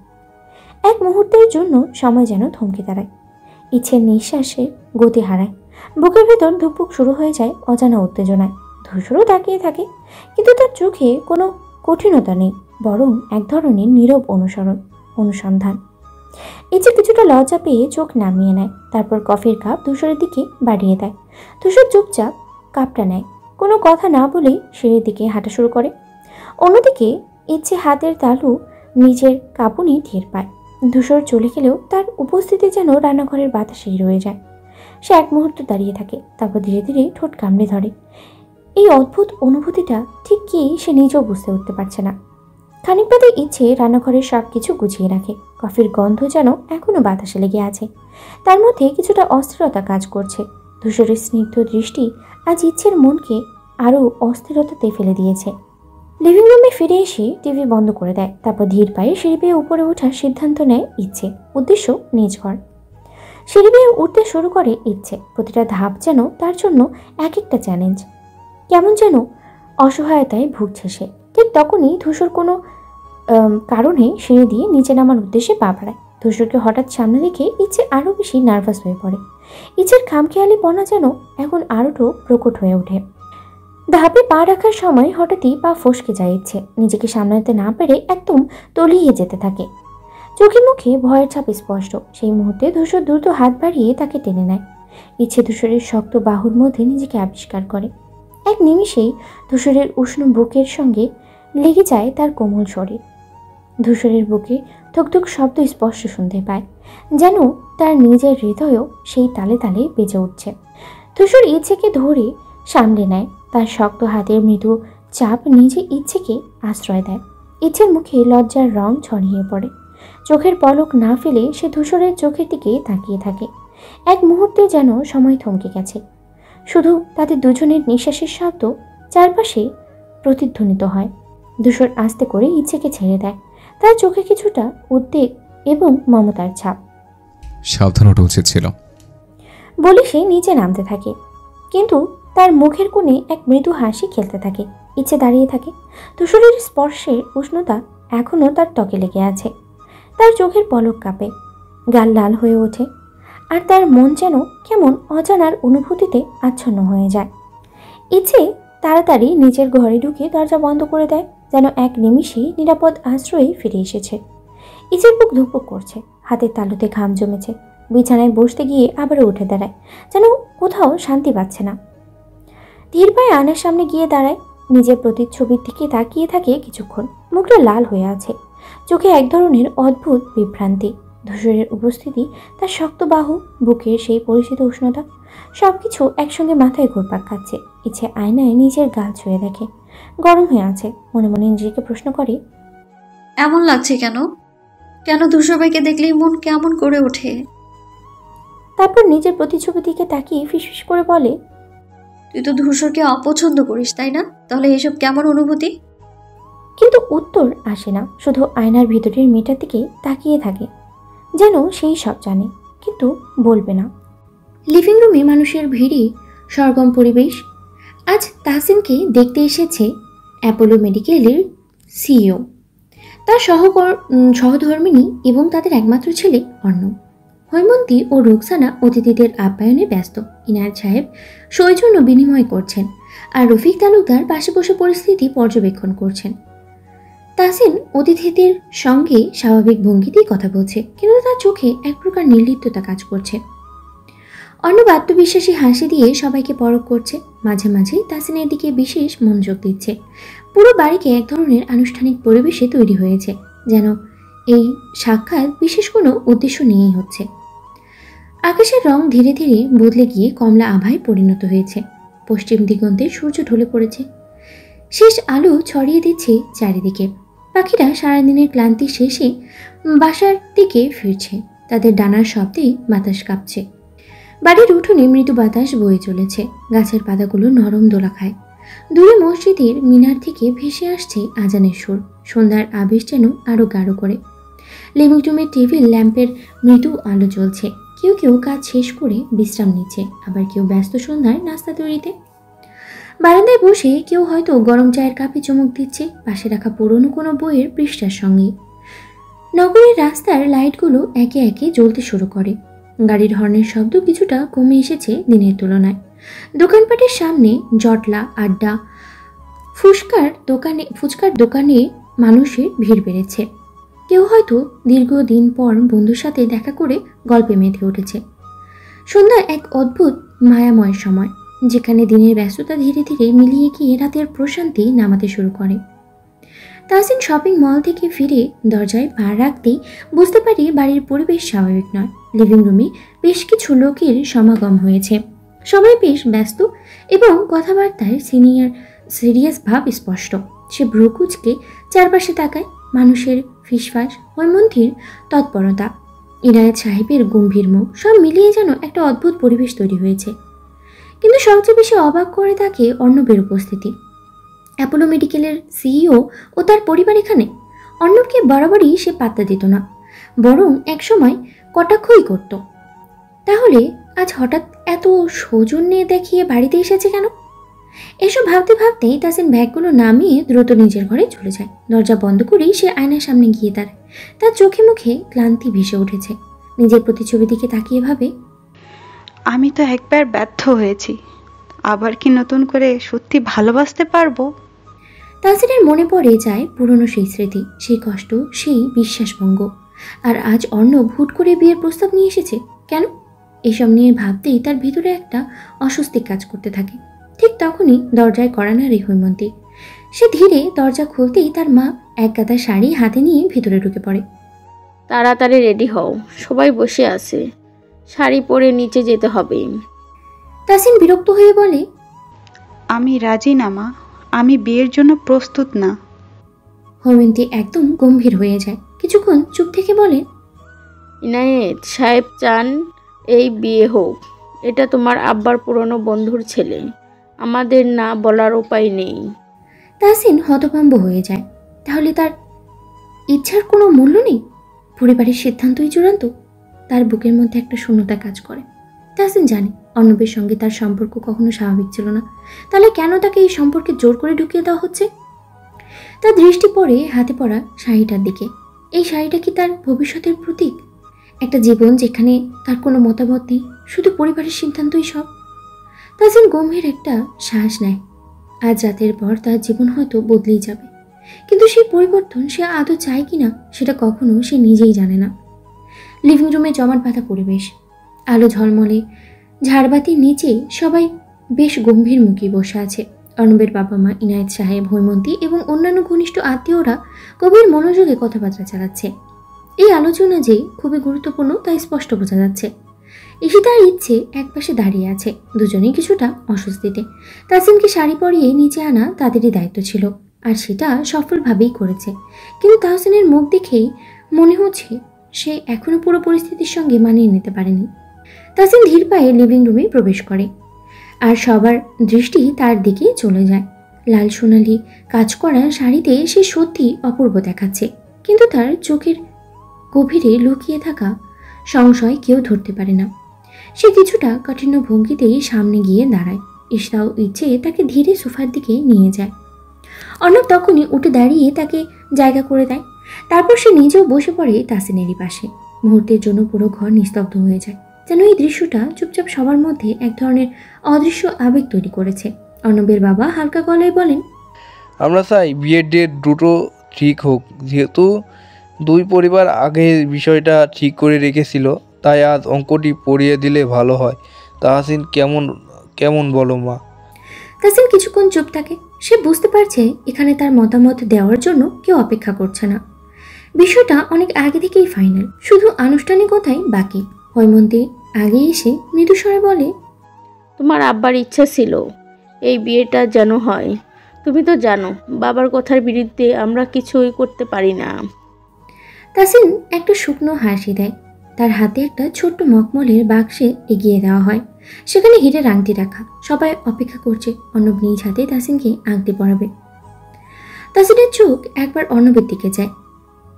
এক মুহূর্তের জন্য সময় যেন থমকে দাঁড়ায়। ইচ্ছের নিঃশ্বাসে গতি হারায়, বুকের ভেতর ধুকপুক শুরু হয়ে যায় অজানা উত্তেজনায়। ধূসরও তাকিয়ে থাকে, কিন্তু তার চোখে কোনো কঠিনতা নেই, বরং এক ধরনের নীরব অনুসন্ধান। ইচ্ছে কিছুটা লজ্জা পেয়ে চোখ নামিয়ে নেয়, তারপর কফির কাপ ধূসরের দিকে বাড়িয়ে দেয়। ধূসর চুপচাপ কাপটা নেয়, কোনো কথা না বলেই সিঁড়ির দিকে হাঁটা শুরু করে। অন্যদিকে ইচ্ছে হাতের তালু নিজের কাঁপুনি টের পায়। ধূসর চলে গেলেও তার উপস্থিতি যেন রান্নাঘরের বাতাসেই রয়ে যায়। সে এক মুহূর্ত দাঁড়িয়ে থাকে, তারপর ধীরে ধীরে ঠোঁট কামড়ে ধরে। এই অদ্ভুত অনুভূতিটা ঠিক কি সে নিজেও বুঝতে উঠতে পারছে না। খানিক বাদে ইচ্ছে রান্নাঘরের সব কিছু গুছিয়ে রাখে। কফির গন্ধ যেন এখনো বাতাসে লেগে আছে, তার মধ্যে কিছুটা অস্থিরতা কাজ করছে। ধূসরের স্নিগ্ধ দৃষ্টি আজ ইচ্ছের মনকে আরও অস্থিরতাতে ফেলে দিয়েছে। লিভিং রুমে ফিরে এসে টিভি বন্ধ করে দেয়, তারপর ধীর পায়ে সিঁড়ি বেয়ে উপরে ওঠার সিদ্ধান্ত নেয় ইচ্ছে। উদ্দেশ্য নিজ ঘর। সিঁড়ি বেয়ে উঠতে শুরু করে ইচ্ছে। প্রতিটা ধাপ যেন তার জন্য এক একটা চ্যালেঞ্জ। কেমন যেন অসহায়তায় ভুগছে সে। ঠিক তখনই ধূসর কোনো কারণে সিঁড়ি দিয়ে নিচে নামার উদ্দেশ্যে পা বাড়ায়। ধূসরকে হঠাৎ সামনে দেখে ইচ্ছে আরও বেশি নার্ভাস হয়ে পড়ে। ইচ্ছের খামখেয়ালিপনা যেন এখন আরও প্রকট হয়ে ওঠে। ধাপে পা রাখার সময় হঠাৎই পা ফসকে যায় ইচ্ছে। নিজেকে সামলাতে না পেরে একদম তলিয়ে যেতে থাকে। চোখে মুখে ভয়ের ছাপ স্পষ্ট। সেই মুহূর্তে ধূসর দ্রুত হাত বাড়িয়ে তাকে টেনে নেয়। ইচ্ছে ধূসরের শক্ত বাহুর মধ্যে নিজেকে আবিষ্কার করে। এক নিমিষেই ধূসরের উষ্ণ বুকের সঙ্গে লেগে যায় তার কোমল শরীর। ধূসরের বুকে ধুকধুক শব্দ স্পষ্ট শুনতে পায়, যেন তার নিজের হৃদয়ও সেই তালে তালে বেজে উঠছে। ধূসর ইচ্ছেকে ধরে সামলে নেয়, তার শক্ত হাতের মৃদু চাপ নিজে ইচ্ছেকে আশ্রয় দেয়। ইচ্ছের মুখে লজ্জার রং ছড়িয়ে পড়ে। চোখের পলক না ফেলে সে ধূসরের চোখের দিকে তাকিয়ে থাকে। এক মুহূর্তে যেন সময় থমকে গেছে। শুধু তাদের দুজনের নিঃশ্বাসের শব্দ চারপাশে প্রতিধ্বনিত হয়। ধূসর আস্তে করে ইচ্ছেকে ছেড়ে দেয়, তার চোখে কিছুটা উদ্বেগ এবং মমতার ছাপ। সাবধান ওঠা উচিত ছিল বলে সে নিচে নামতে থাকে, কিন্তু তার মুখের কোণে এক মৃদু হাসি খেলতে থাকে। ইচ্ছে দাঁড়িয়ে থাকে। ধূসরের স্পর্শের উষ্ণতা এখনও তার ত্বকে লেগে আছে। তার চোখের পলক কাঁপে, গাল লাল হয়ে ওঠে, আর তার মন যেন কেমন অজানার অনুভূতিতে আচ্ছন্ন হয়ে যায়। ইচ্ছে তাড়াতাড়ি নিজের ঘরে ঢুকে দরজা বন্ধ করে দেয়, যেন এক নিমিষেই নিরাপদ আশ্রয়ে ফিরে এসেছে। ইচ্ছের বুক ধুকপুক করছে, হাতের তালুতে ঘাম জমেছে। বিছানায় বসতে গিয়ে আবারও উঠে দাঁড়ায়, যেন কোথাও শান্তি পাচ্ছে না। ধীর পায়ে আয়নার সামনে গিয়ে দাঁড়ায়, নিজের প্রতিচ্ছবির দিকে তাকিয়ে থাকে কিছুক্ষণ। মুখটা লাল হয়ে আছে, চোখে এক ধরনের অদ্ভুত বিভ্রান্তি। ধূসরের উপস্থিতি, তার শক্ত বাহু, বুকের সেই পরিচিত উষ্ণতা, সবকিছু একসঙ্গে মাথায় ঘুরপাক খাচ্ছে। ইচ্ছে আয়নায় নিজের গাল ছুঁয়ে দেখে, গরম হয়ে আছে। মনে মনে নিজেকে প্রশ্ন করে, এমন লাগছে কেন? কেন ধূসর ভাইকে দেখলেই মন কেমন করে ওঠে? তারপর নিজের প্রতিচ্ছবির দিকে তাকিয়ে ফিসফিস করে বলে, তুই তো ধূসরকে অপছন্দ করিস, তাই না? তাহলে এসব কেমন অনুভূতি? কিন্তু উত্তর আসে না। শুধু আয়নার ভিতরের মেয়েটার দিকে তাকিয়ে থাকে, যেন সেই সব জানে, কিন্তু বলবে না। লিভিং রুমে মানুষের ভিড়ে সরগম পরিবেশ। আজ তাহসিনকে দেখতে এসেছে অ্যাপোলো মেডিকেলের সিইও, তার সহধর্মিণী এবং তাদের একমাত্র ছেলে অর্ণব। হৈমন্তী ও রুকসানা অতিথিদের আপ্যায়নে ব্যস্ত। ইনায়েত সাহেব সৌজন্য বিনিময় করছেন, আর রফিক তালুকদার পাশে বসে পরিস্থিতি পর্যবেক্ষণ করছেন। তাহসিন অতিথিদের সঙ্গে স্বাভাবিক ভঙ্গিতেই কথা বলছে, কিন্তু তার চোখে এক প্রকার নির্লিপ্ততা কাজ করছে। অর্ণব আত্মবিশ্বাসী হাসি দিয়ে সবাইকে পরখ করছে, মাঝে মাঝে তাহসিনের দিকে বিশেষ মনোযোগ দিচ্ছে। পুরো বাড়িকে এক ধরনের আনুষ্ঠানিক পরিবেশে তৈরি হয়েছে, যেন এই সাক্ষাৎ বিশেষ কোনো উদ্দেশ্য নিয়েই হচ্ছে। আকাশের রং ধীরে ধীরে বদলে গিয়ে কমলা আভায় পরিণত হয়েছে। পশ্চিম দিগন্তে সূর্য ঢলে পড়েছে, শেষ আলো ছড়িয়ে দিচ্ছে চারিদিকে। পাখিরা সারাদিনের ক্লান্তি শেষে বাসার দিকে ফিরছে, তাদের ডানার শব্দেই বাতাস কাঁপছে। বাড়ির উঠোনে মৃদু বাতাস বয়ে চলেছে, গাছের পাতাগুলো নরম দোলা খায়। দূরে মসজিদের মিনার থেকে ভেসে আসছে আজানের সুর, সন্ধ্যার আবেশ যেন আরও গাঢ় করে। লিভিং রুমের টেবিল ল্যাম্পের মৃদু আলো জ্বলছে। কেউ কেউ কাজ শেষ করে বিশ্রাম নিচ্ছে, আবার কেউ ব্যস্ত সন্ধ্যার নাস্তা তৈরিতে। বারান্দায় বসে কেউ হয়তো গরম চায়ের কাপে চুমুক দিচ্ছে, পাশে রাখা পুরনো কোনো বইয়ের পৃষ্ঠার সঙ্গে। নগরের রাস্তার লাইটগুলো একে একে জ্বলতে শুরু করে। গাড়ির হর্নের শব্দ কিছুটা কমে এসেছে দিনের তুলনায়। দোকানপাটের সামনে জটলা, আড্ডা, ফুচকার দোকানে মানুষের ভিড় বেড়েছে। কেউ হয়তো দীর্ঘদিন পর বন্ধুর সাথে দেখা করে গল্পে মেতে উঠেছে। সন্ধ্যা এক অদ্ভুত মায়াময় সময়, যেখানে দিনের ব্যস্ততা ধীরে ধীরে মিলিয়ে গিয়ে রাতের প্রশান্তি নামাতে শুরু করে। তাহসিন শপিং মল থেকে ফিরে দরজায় পা রাখতেই বুঝতে পারি বাড়ির পরিবেশ স্বাভাবিক নয়। লিভিং রুমে বেশ কিছু লোকের সমাগম হয়েছে। সবাই বেশ ব্যস্ত এবং কথাবার্তায় সিরিয়াস ভাব স্পষ্ট। সে ভ্রু কুঁচকে চারপাশে তাকায়। মানুষের ফিসফাস, হৈমন্তীর তৎপরতা, ইনায়েত সাহেবের গম্ভীর মুখ, সব মিলিয়ে যেন একটা অদ্ভুত পরিবেশ তৈরি হয়েছে। কিন্তু সবচেয়ে বেশি অবাক করে তাকে অর্ণবের উপস্থিতি। অ্যাপোলো মেডিকেলের সিইও ও তার পরিবার এখানে। অর্ণবকে বরাবরই সে পাত্তা দিত না, বরং একসময় কটাক্ষই করত। তাহলে আজ হঠাৎ এত সৌজন্যে দেখিয়ে বাড়িতে এসেছে কেন? এসব ভাবতে ভাবতেই তাহসিন ব্যাগগুলো নামিয়ে দ্রুত নিজের ঘরে চলে যায়। দরজা বন্ধ করেই সে আয়নার সামনে গিয়ে দাঁড়ায়। তার চোখে মুখে ক্লান্তি ভেসে উঠেছে। নিজের প্রতিছবি দিকে তাকিয়ে ভাবে, আমি তো একবার ব্যর্থ হয়েছি, আবার কি নতুন করে সত্যি ভালোবাসতে পারবো? তাহসিনের মনে পড়ে যায় পুরনো সেই স্মৃতি, সেই কষ্ট, সেই বিশ্বাসভঙ্গ। আর আজ অর্ণব হুট করে বিয়ের প্রস্তাব নিয়ে এসেছে কেন? এসব নিয়ে ভাবতেই তার ভিতরে একটা অস্বস্তি কাজ করতে থাকে। ঠিক তখনই দরজায় কড়া নাড়ে হৈমন্তী। সে ধীরে দরজা খুলতেই তার মা এক গাদা শাড়ি হাতে নিয়ে ভিতরে ঢুকে পড়ে। তাড়াতাড়ি রেডি হও, সবাই বসে আছে, শাড়ি পরে নিচে যেতে হবে। তাহসিন বিরক্ত হয়ে বলে, আমি রাজি না মা, আমি বিয়ের জন্য প্রস্তুত না। হৈমন্তী একদম গম্ভীর হয়ে যায়। কিছুক্ষণ চুপ থেকে বলে, ইনায়েত সাহেব চান এই বিয়ে হোক। এটা তোমার আব্বার পুরনো বন্ধুর ছেলে, আমাদের না বলার উপায় নেই। তাহসিন হতভম্ব হয়ে যায়। তাহলে তার ইচ্ছার কোনো মূল্য নেই? পরিবারের সিদ্ধান্তই চূড়ান্ত? তার বুকের মধ্যে একটা শূন্যতা কাজ করে। তাহসিন জানে অর্ণবের সঙ্গে তার সম্পর্ক কখনো স্বাভাবিক ছিল না। তাহলে কেন তাকে এই সম্পর্কে জোর করে ঢুকিয়ে দেওয়া হচ্ছে? তার দৃষ্টি পড়ে হাতে পড়া শাড়িটার দিকে। এই শাড়িটা কি তার ভবিষ্যতের প্রতীক? একটা জীবন যেখানে তার কোনো মতামত নেই, শুধু পরিবারের সিদ্ধান্তই সব। তাহসিন গম্ভীর একটা শ্বাস নেয়। আজ রাতের পর তার জীবন হয়তো বদলেই যাবে, কিন্তু সেই পরিবর্তন সে আদৌ চায় কিনা সেটা কখনো সে নিজেই জানে না। লিভিং রুমে জমাট বাঁধা পরিবেশ, আলো ঝলমলে, ঝাড়বাতির নিচে সবাই বেশ গম্ভীর মুখে বসে আছে। অর্ণবের বাবা মা, ইনায়েত সাহেব, হৈমন্তী এবং অন্যান্য ঘনিষ্ঠ আত্মীয়রা গভীর মনোযোগে কথাবার্তা চালাচ্ছে। এই আলোচনা যে খুবই গুরুত্বপূর্ণ তা স্পষ্ট বোঝা যাচ্ছে। ঈশিতার ইচ্ছে একপাশে দাঁড়িয়ে আছে, দুজনেই কিছুটা অস্বস্তিতে। তাহসিনকে শাড়ি পরিয়ে নিচে আনা তাদেরই দায়িত্ব ছিল, আর সেটা সফলভাবেই করেছে। কিন্তু তাহসিনের মুখ দেখেই মনে হচ্ছে সে এখনো পুরো পরিস্থিতির সঙ্গে মানিয়ে নিতে পারেনি। তাহসিন ধীর পায়ে লিভিং রুমে প্রবেশ করে, আর সবার দৃষ্টি তার দিকে চলে যায়। লাল সোনালি কাজ করা শাড়িতে সে সত্যি অপূর্ব দেখাচ্ছে, কিন্তু তার চোখের গভীরে লুকিয়ে থাকা সংশয় কেউ ধরতে পারে না। সে কিছুটা কাঠিন্য ভঙ্গিতেই সামনে গিয়ে দাঁড়ায়। ঈশিতাও ইচ্ছে তাকে ধীরে সোফার দিকে নিয়ে যায়। অর্ণব তখনই উঠে দাঁড়িয়ে তাকে জায়গা করে দেয়। তারপর সে নিজেও বসে পড়ে তাহসিনেরই পাশে। মুহূর্তের জন্য পুরো ঘর নিস্তব্ধ হয়ে যায়, যেন এই দৃশ্যটা চুপচাপ সবার মধ্যে এক ধরনের অদৃশ্য আবেগ তৈরি করেছে। অর্ণবের বাবা হালকা গলায় বলেন, আমরা চাই বিয়ের ডেট দ্রুত ঠিক হোক, যেহেতু দুই পরিবার আগে বিষয়টা ঠিক করে রেখেছিল, তাই আজ অঙ্কটি পড়িয়ে দিলে ভালো হয়। তাহসিন কেমন বলো মা? তাহসিন কিছুক্ষণ চুপ থাকে। সে বুঝতে পারছে এখানে তার মতামত দেওয়ার জন্য কেউ অপেক্ষা করছে না। বিষয়টা অনেক আগে থেকেই ফাইনাল, শুধু আনুষ্ঠানিকতাই বাকি। হৈমন্তী আগে এসে মৃদুস্বরে বলে, তোমার আব্বার ইচ্ছা ছিল এই বিয়েটা যেন হয়। তুমি তো জানো বাবার কথার বিরুদ্ধে আমরা কিছুই করতে পারি না। তাহসিন একটা শুকনো হাসি দেয়। তার হাতে একটা ছোট্ট মখমলের বাক্সে এগিয়ে দেওয়া হয়। সেখানে হীরের আংটি রাখা। সবাই অপেক্ষা করছে অর্ণব নিজ হাতে তাহসিনকে আংটি পরাবে। তাহসিনের চোখ একবার অর্ণবের দিকে যায়।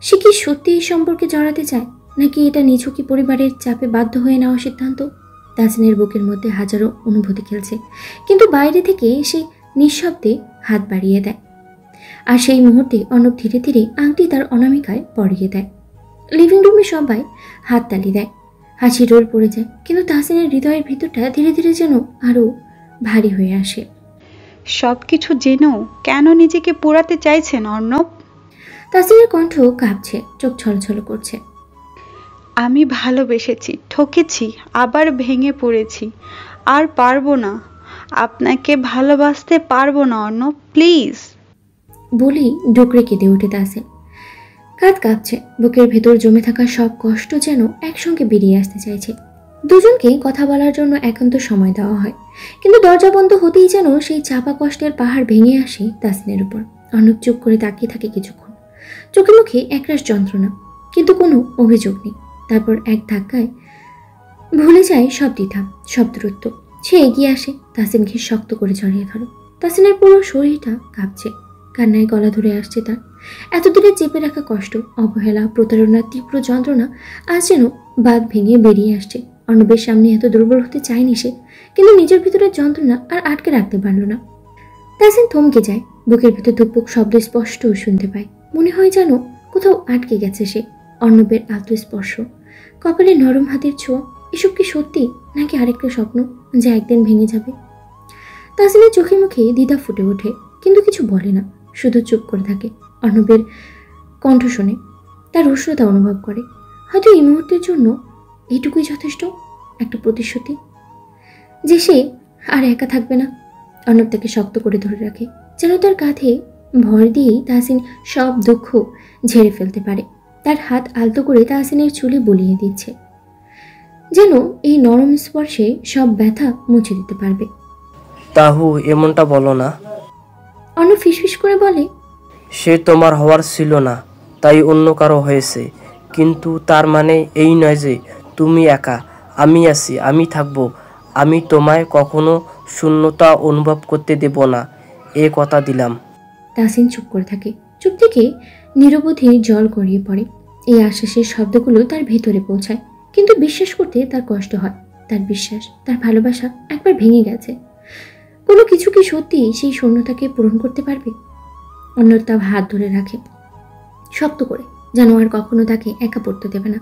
সে কি সত্যি এই সম্পর্কে জড়াতে চায়, নাকি এটা নিছকই পরিবারের চাপে বাধ্য হয়ে নেওয়া সিদ্ধান্ত? তাহসিনের বুকের মধ্যে হাজারো অনুভূতি খেলছে, কিন্তু বাইরে থেকে সে নিঃশব্দে হাত বাড়িয়ে দেয়। আর সেই মুহূর্তে অর্ণব ধীরে ধীরে আংটি তার অনামিকায় পরিয়ে দেয়। লিভিং রুমে সবাই হাততালি দেয়, হাসি রোল পড়ে যায়, কিন্তু তাহসিনের হৃদয়ের ভিতরটা ধীরে ধীরে যেন আরো ভারী হয়ে আসে। সব কিছু জেনেও কেন নিজেকে পোড়াতে চাইছেন অর্ণব? তাহসিনের কণ্ঠ কাঁপছে, চোখ ছলছল করছে। আমি ভালোবেসেছি, ঠকেছি, আবার ভেঙে পড়েছি, আর পারবো না, আপনাকে ভালোবাসতে পারবো না অর্ণব, প্লিজ। বলেই ডোকরে কেঁদে উঠে তাহসিন। কাঁধ কাঁপছে, বুকের ভেতর জমে থাকা সব কষ্ট যেন একসঙ্গে বেরিয়ে আসতে চাইছে। দুজনকে কথা বলার জন্য একান্ত সময় দেওয়া হয়, কিন্তু দরজা বন্ধ হতেই যেন সেই চাপা কষ্টের পাহাড় ভেঙে আসে তাহসিনের উপর। অর্ণব চুপ করে তাকিয়ে থাকে কিছুক্ষণ, চোখে মুখে একরাশ যন্ত্রণা, কিন্তু কোনো অভিযোগ নেই। তারপর এক ধাক্কায় ভুলে যায় সব দ্বিধা, সব দূরত্ব। সে এগিয়ে আসে, তাহসিনকে শক্ত করে জড়িয়ে ধরে। তাহসিনের পুরো শরীরটা কাঁপছে, কান্নায় গলা ধরে আসছে তার। এতদিনে চেপে রাখা কষ্ট, অবহেলা, প্রতারণার তীব্র যন্ত্রণা আজ যেন বাঁধ ভেঙে বেরিয়ে আসছে। অর্ণবের সামনে এত দুর্বল হতে চায়নি সে, কিন্তু নিজের ভিতরের যন্ত্রণা আর আটকে রাখতে পারল না। তাহসিন থমকে যায়, বুকের ভিতর ধুকপুক শব্দ স্পষ্ট শুনতে পায়। মনে হয় যেন কোথাও আটকে গেছে সে। অর্ণবের আলতো স্পর্শ, কপালে নরম হাতের ছোঁয়া, এসব কি সত্যি নাকি আরেকটা স্বপ্ন যা একদিন ভেঙে যাবে? তাহসিনের চোখে মুখে দ্বিধা ফুটে ওঠে, কিন্তু কিছু বলে না, শুধু চুপ করে থাকে। অর্ণবের কণ্ঠ শুনে তার উষ্ণতা অনুভব করে। হয়তো এই মুহূর্তের জন্য এইটুকুই যথেষ্ট, একটা প্রতিশ্রুতি যে সে আর একা থাকবে না। অর্ণব তাকে শক্ত করে ধরে রাখে, যেন তার কাঁধে ভর দিয়েই তাহসিন সব দুঃখ ঝেড়ে ফেলতে পারে। তার হাত আলতো করে তাহসিনের চুলে বুলিয়ে দিচ্ছে, যেন এই নরম স্পর্শে সব ব্যথা মুছে দিতে পারবে। তাহু, এমনটা বলো না। অর্ণব ফিসফিস করে বলে, সে তোমার হওয়ার ছিল না, তাই অন্য কারো হয়েছে। কিন্তু তার মানে এই নয় যে তুমি একা। আমি আছি, আমি থাকবো। আমি তোমায় কখনো শূন্যতা অনুভব করতে দেব না, এ কথা দিলাম। তাহসিন চুপ করে থাকে। চুপ থেকে নিরবধি জল গড়িয়ে পড়ে। এই আশ্বাসের শব্দগুলো তার ভেতরে পৌঁছায়, কিন্তু বিশ্বাস করতে তার কষ্ট হয়। তার বিশ্বাস, তার ভালোবাসা একবার ভেঙে গেছে। কোনো কিছু কি সত্যি সেই শূন্যতাকে পূরণ করতে পারবে? অন্যর তা হাত ধরে রাখে শক্ত করে, যেন আর কখনো তাকে একা পড়তে দেবে না।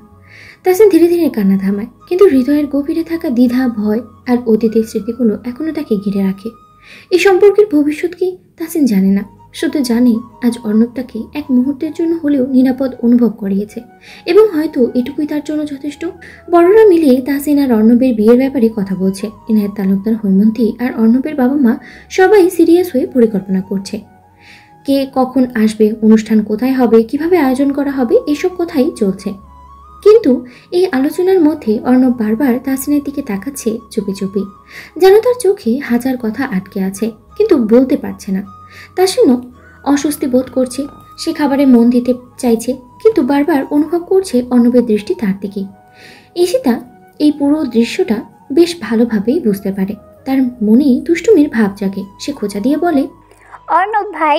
তাহসিন ধীরে ধীরে কান্না থামায়, কিন্তু হৃদয়ের গভীরে থাকা দ্বিধা, ভয় আর অতীতের স্মৃতিগুলো এখনো তাকে ঘিরে রাখে। এই সম্পর্কের ভবিষ্যৎ কি তাহসিন জানে না, শুধু জানে আজ অর্ণব তাকে এক মুহূর্তের জন্য হলেও নিরাপদ অনুভব করিয়েছে, এবং হয়তো এটুকুই তার জন্য যথেষ্ট। বড়রা মিলে তাহসিন আর অর্ণবের বিয়ের ব্যাপারে কথা বলছে। ইনায়েত তালুকদার, হৈমন্তী আর অর্ণবের বাবা মা সবাই সিরিয়াস হয়ে পরিকল্পনা করছে। কে কখন আসবে, অনুষ্ঠান কোথায় হবে, কিভাবে আয়োজন করা হবে, এসব কথাই চলছে। কিন্তু এই আলোচনার মধ্যে অর্ণব বারবার তাহসিনের দিকে তাকাচ্ছে চুপি চুপি, যেন তার চোখে হাজার কথা আটকে আছে, কিন্তু বলতে পারছে না। তাহসিনও অস্বস্তি বোধ করছে। সে খাবারে মন দিতে চাইছে, কিন্তু বারবার অনুভব করছে অর্ণবের দৃষ্টি তার দিকেই। ঈশিতা এই পুরো দৃশ্যটা বেশ ভালোভাবেই বুঝতে পারে। তার মনে দুষ্টুমির ভাব জাগে। সে খোঁচা দিয়ে বলে, অর্ণব ভাই,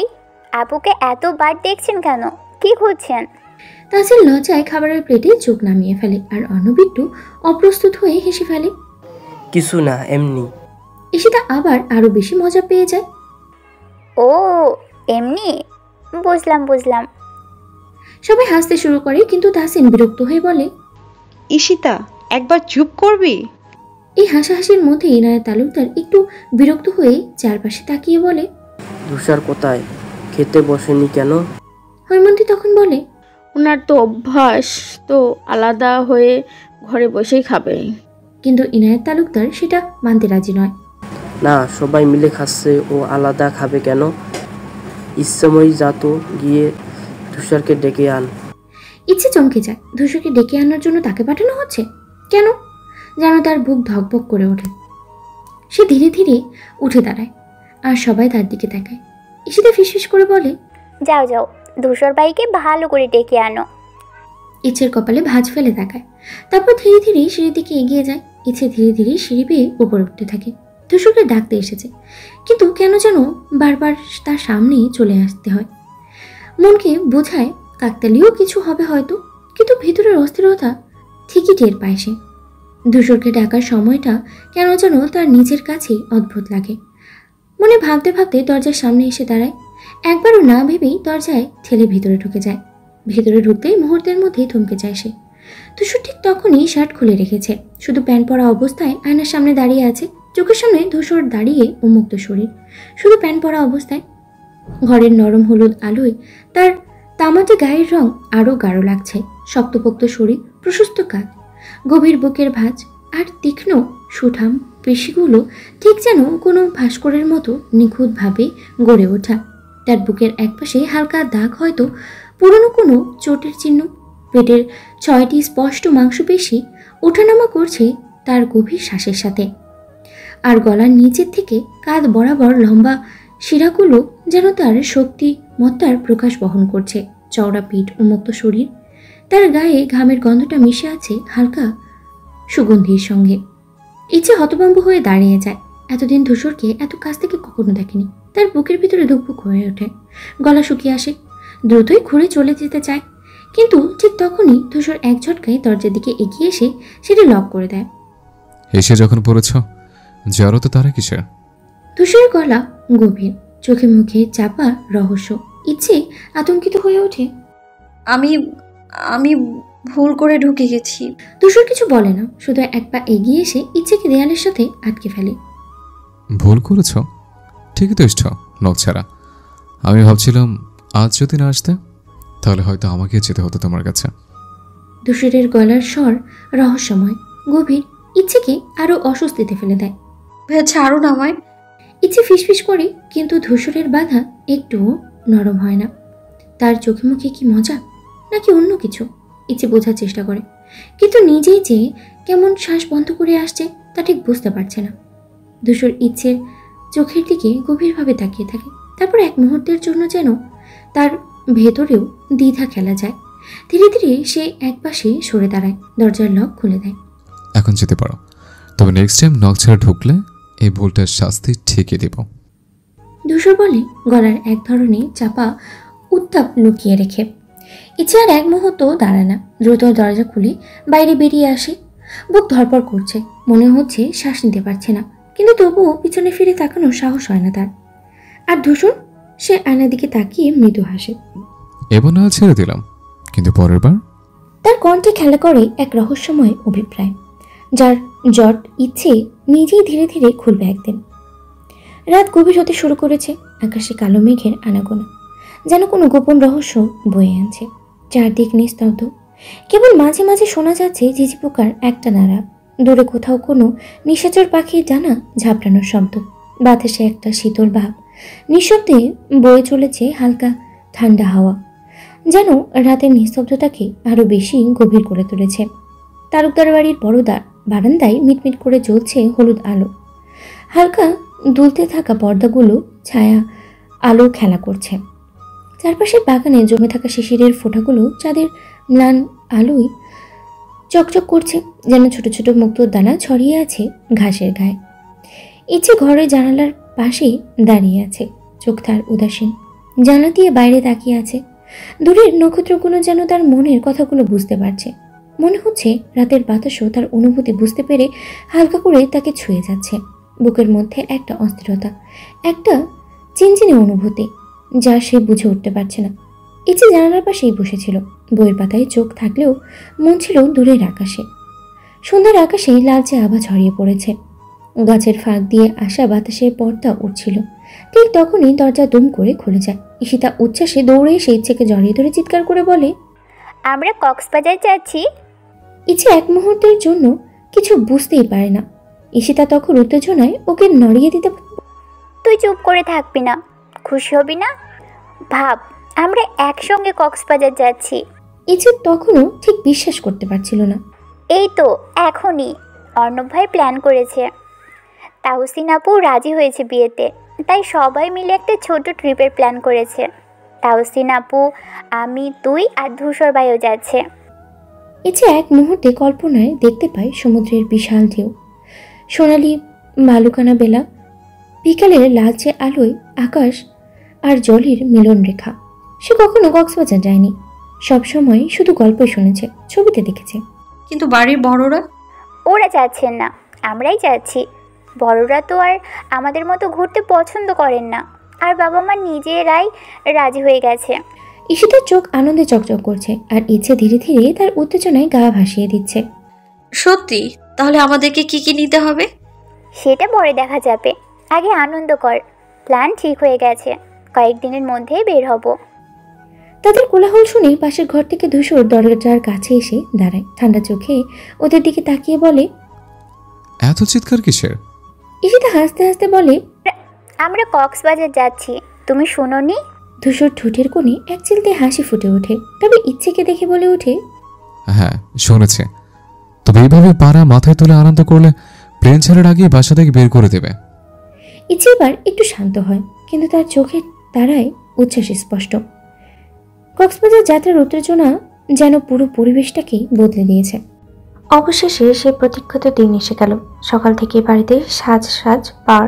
আপুকে এতবার দেখছেন কেন? কি খুঁজছেন? তাহসিন লজ্জায় খাবারের প্লেটে চোখ নামিয়ে ফেলে, আর অর্ণব একটু অপ্রস্তুত হয়ে হেসে ফেলে। কিছু না, এমনি। ঈশিতা আবার আরো বেশি মজা পেয়ে যায়। ও এমনি, বুঝলাম বুঝলাম। সবাই হাসতে শুরু করে, কিন্তু তাহসিন বিরক্ত হয়ে বলে, ঈশিতা, একবার চুপ করবি? এই হাসাহাসির মধ্যে ইনায়েত তালুকদার একটু বিরক্ত হয়ে চারপাশে তাকিয়ে বলে, তুষার কোথায়? খেতে বসেনি কেন? হৈমন্তী তখন বলে, ওনার তো অভ্যাস, তো আলাদা হয়ে ঘরে বসেই খাবে। কিন্তু ইনায়েত তালুকদার সেটা মানতে রাজি নয়। না, সবাই মিলে খাচ্ছে, ও আলাদা খাবে কেন? ইচ্ছাময়ী যা তো, গিয়ে তুষারকে ডেকে আন। ইচ্ছে চমকে যায়। ধূসরকে ডেকে আনার জন্য তাকে পাঠানো হচ্ছে কেন? যেন তার বুক ধকবক করে ওঠে। সে ধীরে ধীরে উঠে দাঁড়ায়, আর সবাই তার দিকে তাকায়। ঈশিতা ফিসফিস করে বলে, যাও যাও, ধূসর ভাইকে ভালো করে ডেকে আনো। ইচ্ছের কপালে ভাঁজ ফেলে তাকায়, তারপর ধীরে ধীরে সিঁড়ির দিকে এগিয়ে যায়। ইচ্ছে ধীরে ধীরে সিঁড়ি বেয়ে উপরে উঠতে থাকে। ধূসরকে ডাকতে এসেছে, কিন্তু কেন যেন বারবার তার সামনেই চলে আসতে হয়। মনকে বোঝায় কাকতালীয় কিছু হবে হয়তো, কিন্তু ভিতরের অস্থিরতা ঠিকই টের পায় সে। ধূসরকে ডাকার সময়টা কেন যেন তার নিজের কাছেই অদ্ভুত লাগে। মনে ভাবতে ভাবতে দরজার সামনে এসে দাঁড়ায়। একবারও না ভেবেই দরজায় ঠেলে ভিতরে ঢুকে যায়। ভেতরে ঢুকতেই মুহূর্তের মধ্যেই থমকে যায় সে। ধূসর ঠিক তখনই শার্ট খুলে রেখেছে, শুধু প্যান্ট পরা অবস্থায় আয়নার সামনে দাঁড়িয়ে আছে। চোখের সামনে ধূসর দাঁড়িয়ে উন্মুক্ত শরীর, শুধু প্যান্ট পরা অবস্থায়। ঘরের নরম হলুদ আলোয় তার তামাটে গায়ের রং আরও গাঢ় লাগছে। শক্তপোক্ত শরীর, প্রশস্ত কাঁধ, গভীর বুকের ভাঁজ আর তীক্ষ্ণ সুঠাম পেশিগুলো ঠিক যেন কোনো ভাস্করের মতো নিখুঁতভাবে গড়ে ওঠা। তার বুকের একপাশে হালকা দাগ, হয়তো পুরনো কোনো চোটের চিহ্ন। পেটের 6টি স্পষ্ট মাংসপেশি ওঠানামা করছে তার গভীর শ্বাসের সাথে। আর গলার নিচের থেকে কাঁধ বরাবর লম্বা শিরাগুলো যেন তার শক্তিমত্তার প্রকাশ বহন করছে। চওড়া পিঠ, উন্মুক্ত শরীর, তার গায়ে ঘামের গন্ধটা মিশে আছে হালকা সুগন্ধির সঙ্গে। ইচ্ছে হতভম্ব হয়ে দাঁড়িয়ে যায়। এতদিন ধূসরকে এত কাছ থেকে কখনো দেখেনি। তার বুকের ভিতরে ধুকপুক হয়ে ওঠে, গলা শুকিয়ে আসে, দ্রুতই ঘুরে চলে যেতে চায়। কিন্তু ঠিক তখনই ধূসর এক ঝটকায় দরজার দিকে এগিয়ে এসে সেটা লক করে দেয়। এসে যখন পড়েছ, যারও তো তারা কিসের? ধূসরের গলা গভীর, চোখে মুখে চাপা রহস্য। ইচ্ছে আতঙ্কিত হয়ে ওঠে। আমি আমি ভুল করে ঢুকে গেছি। ধূসর কিছু বলে না, শুধু এক পা এগিয়ে এসে ইচ্ছেকে দেয়ালের সাথে আটকে ফেলে। ভুল করেছ? ঠিকই তো এসছ, নখ ছাড়া। আমি ভাবছিলাম আজ যদি না আসতে তাহলে হয়তো আমাকে যেতে হতো তোমার কাছে। ধূসরের গলার স্বর রহস্যময়, গভীর, ইচ্ছেকে আরো অস্বস্তিতে ফেলে দেয়। ভাইয়া ছাড়ুন আমায়। ইচ্ছে ফিসফিস করে, কিন্তু ধূসরের বাধা একটুও নরম হয় না। তার চোখে মুখে কি মজা নাকি অন্য কিছু, ইচ্ছে বোঝার চেষ্টা করে, কিন্তু নিজেই যে কেমন শ্বাস বন্ধ করে আসছে তা ঠিক বুঝতে পারছে না। ধূসর ইচ্ছের চোখের দিকে গভীরভাবে তাকিয়ে থাকে। তারপর এক মুহূর্তের জন্য যেন তার ভেতরেও দ্বিধা খেলা যায়। ধীরে ধীরে সে একপাশে সরে দাঁড়ায়, দরজার লক খুলে দেয়। এখন যেতে পারো, তবে নেক্সট টাইম নখ ছাড়া ঢুকলে এই ভুলটার শাস্তি ঠিকই দেব। ধূসর বলে, গলার এক ধরনের চাপা উত্তাপ লুকিয়ে রেখে। ইচ্ছে আর এক মুহূর্ত দাঁড়ায় না, দ্রুত দরজা খুলে বাইরে বেরিয়ে আসে। বুক ধড়ফড় করছে, মনে হচ্ছে শ্বাস নিতে পারছে না, কিন্তু তবুও পিছনে ফিরে তাকানোর সাহস হয় না তার। আর ধূসর, সে আয়নার দিকে তাকিয়ে মৃদু হাসে। এবার না ছেড়ে দিলাম, কিন্তু পরের বার। তার কণ্ঠে খেলা করে এক রহস্যময় অভিপ্রায়, যার জট ইচ্ছে নিজেই ধীরে ধীরে খুলবে একদিন। রাত গভীর হতে শুরু করেছে, আকাশে কালো মেঘের আনাগোনা যেন কোনো গোপন রহস্য বয়ে আনছে। চারদিক নিস্তব্ধ, কেবল মাঝে মাঝে শোনা যাচ্ছে ঝিঝি পোকার একটা নাড়া, দূরে কোথাও কোনো নিশাচর পাখির ডানা ঝাপটানোর শব্দ। বাতাসে একটা শীতল ভাব, নিঃশব্দে বয়ে চলেছে হালকা ঠান্ডা হাওয়া, যেন রাতের নিস্তব্ধতাকে আরো বেশি গভীর করে তুলেছে। তালুকদার বাড়ির বড় বারান্দায় মিটমিট করে জ্বলছে হলুদ আলো। হালকা দুলতে থাকা পর্দাগুলো ছায়া আলো খেলা করছে। চারপাশের বাগানে জমে থাকা শিশিরের ফোঁটাগুলো চাঁদের ম্লান আলোয় চকচক করছে, যেন ছোট ছোট মুক্তোর দানা ছড়িয়ে আছে ঘাসের গায়ে। ইচ্ছে ঘরের জানালার পাশে দাঁড়িয়ে আছে, চোখ তার উদাসীন, জানলা দিয়ে বাইরে তাকিয়ে আছে। দূরের নক্ষত্রগুলো যেন তার মনের কথাগুলো বুঝতে পারছে। মনে হচ্ছে রাতের বাতাসও তার অনুভূতি বুঝতে পেরে হালকা করে তাকে ছুঁয়ে যাচ্ছে। বুকের মধ্যে একটা অস্থিরতা, একটা চিনচিনে অনুভূতি, যা সে বুঝে উঠতে পারছে না। ইচ্ছে জানালার পাশেই বসেছিল, বইয়ের পাতায় চোখ থাকলেও মন ছিল দূরের আকাশে। সন্ধ্যার আকাশে লালচে আভা ছড়িয়ে পড়েছে, গাছের ফাঁক দিয়ে আসা বাতাসের পর্দা উঠছিল। ঠিক তখনই দরজা দুম করে খুলে যায়। ঈশিতা উচ্ছ্বাসে দৌড়ে এসে ইচ্ছেকে জড়িয়ে ধরে চিৎকার করে বলে, আমরা কক্সবাজার যাচ্ছি। ইচ্ছে এক মুহূর্তের জন্য কিছু বুঝতেই পারে না। ঈশিতা তখন উত্তেজনায় ওকে নড়িয়ে দিতে, তুই চুপ করে থাকবি না, খুশি হবি না? ভাব, আমরা একসঙ্গে কক্সবাজার যাচ্ছি। ইচ্ছে তখনও ঠিক বিশ্বাস করতে পারছিল না। এই তো এখনই অর্ণব ভাই প্ল্যান করেছে, তাহসিন আপু রাজি হয়েছে বিয়েতে, তাই সবাই মিলে একটা ছোট ট্রিপের প্ল্যান করেছে। তাহসিন আপু, আমি, তুই আর ধূসর ভাইও যাচ্ছে। ইচ্ছে এক মুহূর্তে কল্পনায় দেখতে পায় সমুদ্রের বিশাল ঢেউ, সোনালি বালুকানা বেলা, বিকালের লালচে আলোয় আকাশ আর জলের মিলন রেখা। সে কখনো কক্সবাজার যায়নি, সবসময় শুধু গল্পই শুনেছে, ছবিতে দেখেছে। কিন্তু বাড়ির বড়রা? ওরা যাচ্ছেন না, আমরাই যাচ্ছি। বড়রা তো আর আমাদের মতো ঘুরতে পছন্দ করেন না, আর বাবা মা নিজেরাই রাজি হয়ে গেছে। ঈশিতার চোখ আনন্দে চকচক করছে আর ইচ্ছে ধীরে ধীরে তার উত্তেজনায় গা ভাসিয়ে দিচ্ছে। সত্যি? তাহলে আমাদেরকে কি কি নিতে হবে? সেটা পরে দেখা যাবে, আগে আনন্দ কর। প্ল্যান ঠিক হয়ে গেছে, কয়েকদিনের মধ্যেই বের হব। তাদের কোলাহল শুনে পাশের ঘর থেকে ধূসর দরজার কাছে এসে দাঁড়ায়। ঠান্ডা চোখে ওদের দিকে তাকিয়ে বলে, এত চিৎকার কিসের? ঈশিতা হাসতে হাসতে বলে, আমরা কক্সবাজার যাচ্ছি, তুমি শুনোনি? ধূসর ঠোঁটের কোণে এক চিলতে হাসি ফুটে ওঠে, তবে ইচ্ছেকে দেখে বলে ওঠে, হ্যাঁ শুনেছে। তবে এইভাবে পাড়া মাথায় তুলে আনন্দ করলে প্লেন ছাড়ার আগে বাসা থেকে বের করে দেবে। ইচ্ছে এবার একটু শান্ত হয়, কিন্তু তার চোখের তারায় উচ্ছ্বাস স্পষ্ট। কক্সবাজার যাত্রার উত্তেজনা যেন পুরো পরিবেশটাকেই বদলে দিয়েছে। অবশেষে সে প্রতীক্ষিত দিন এসে গেল। সকাল থেকে বাড়িতে সাজ সাজ পার,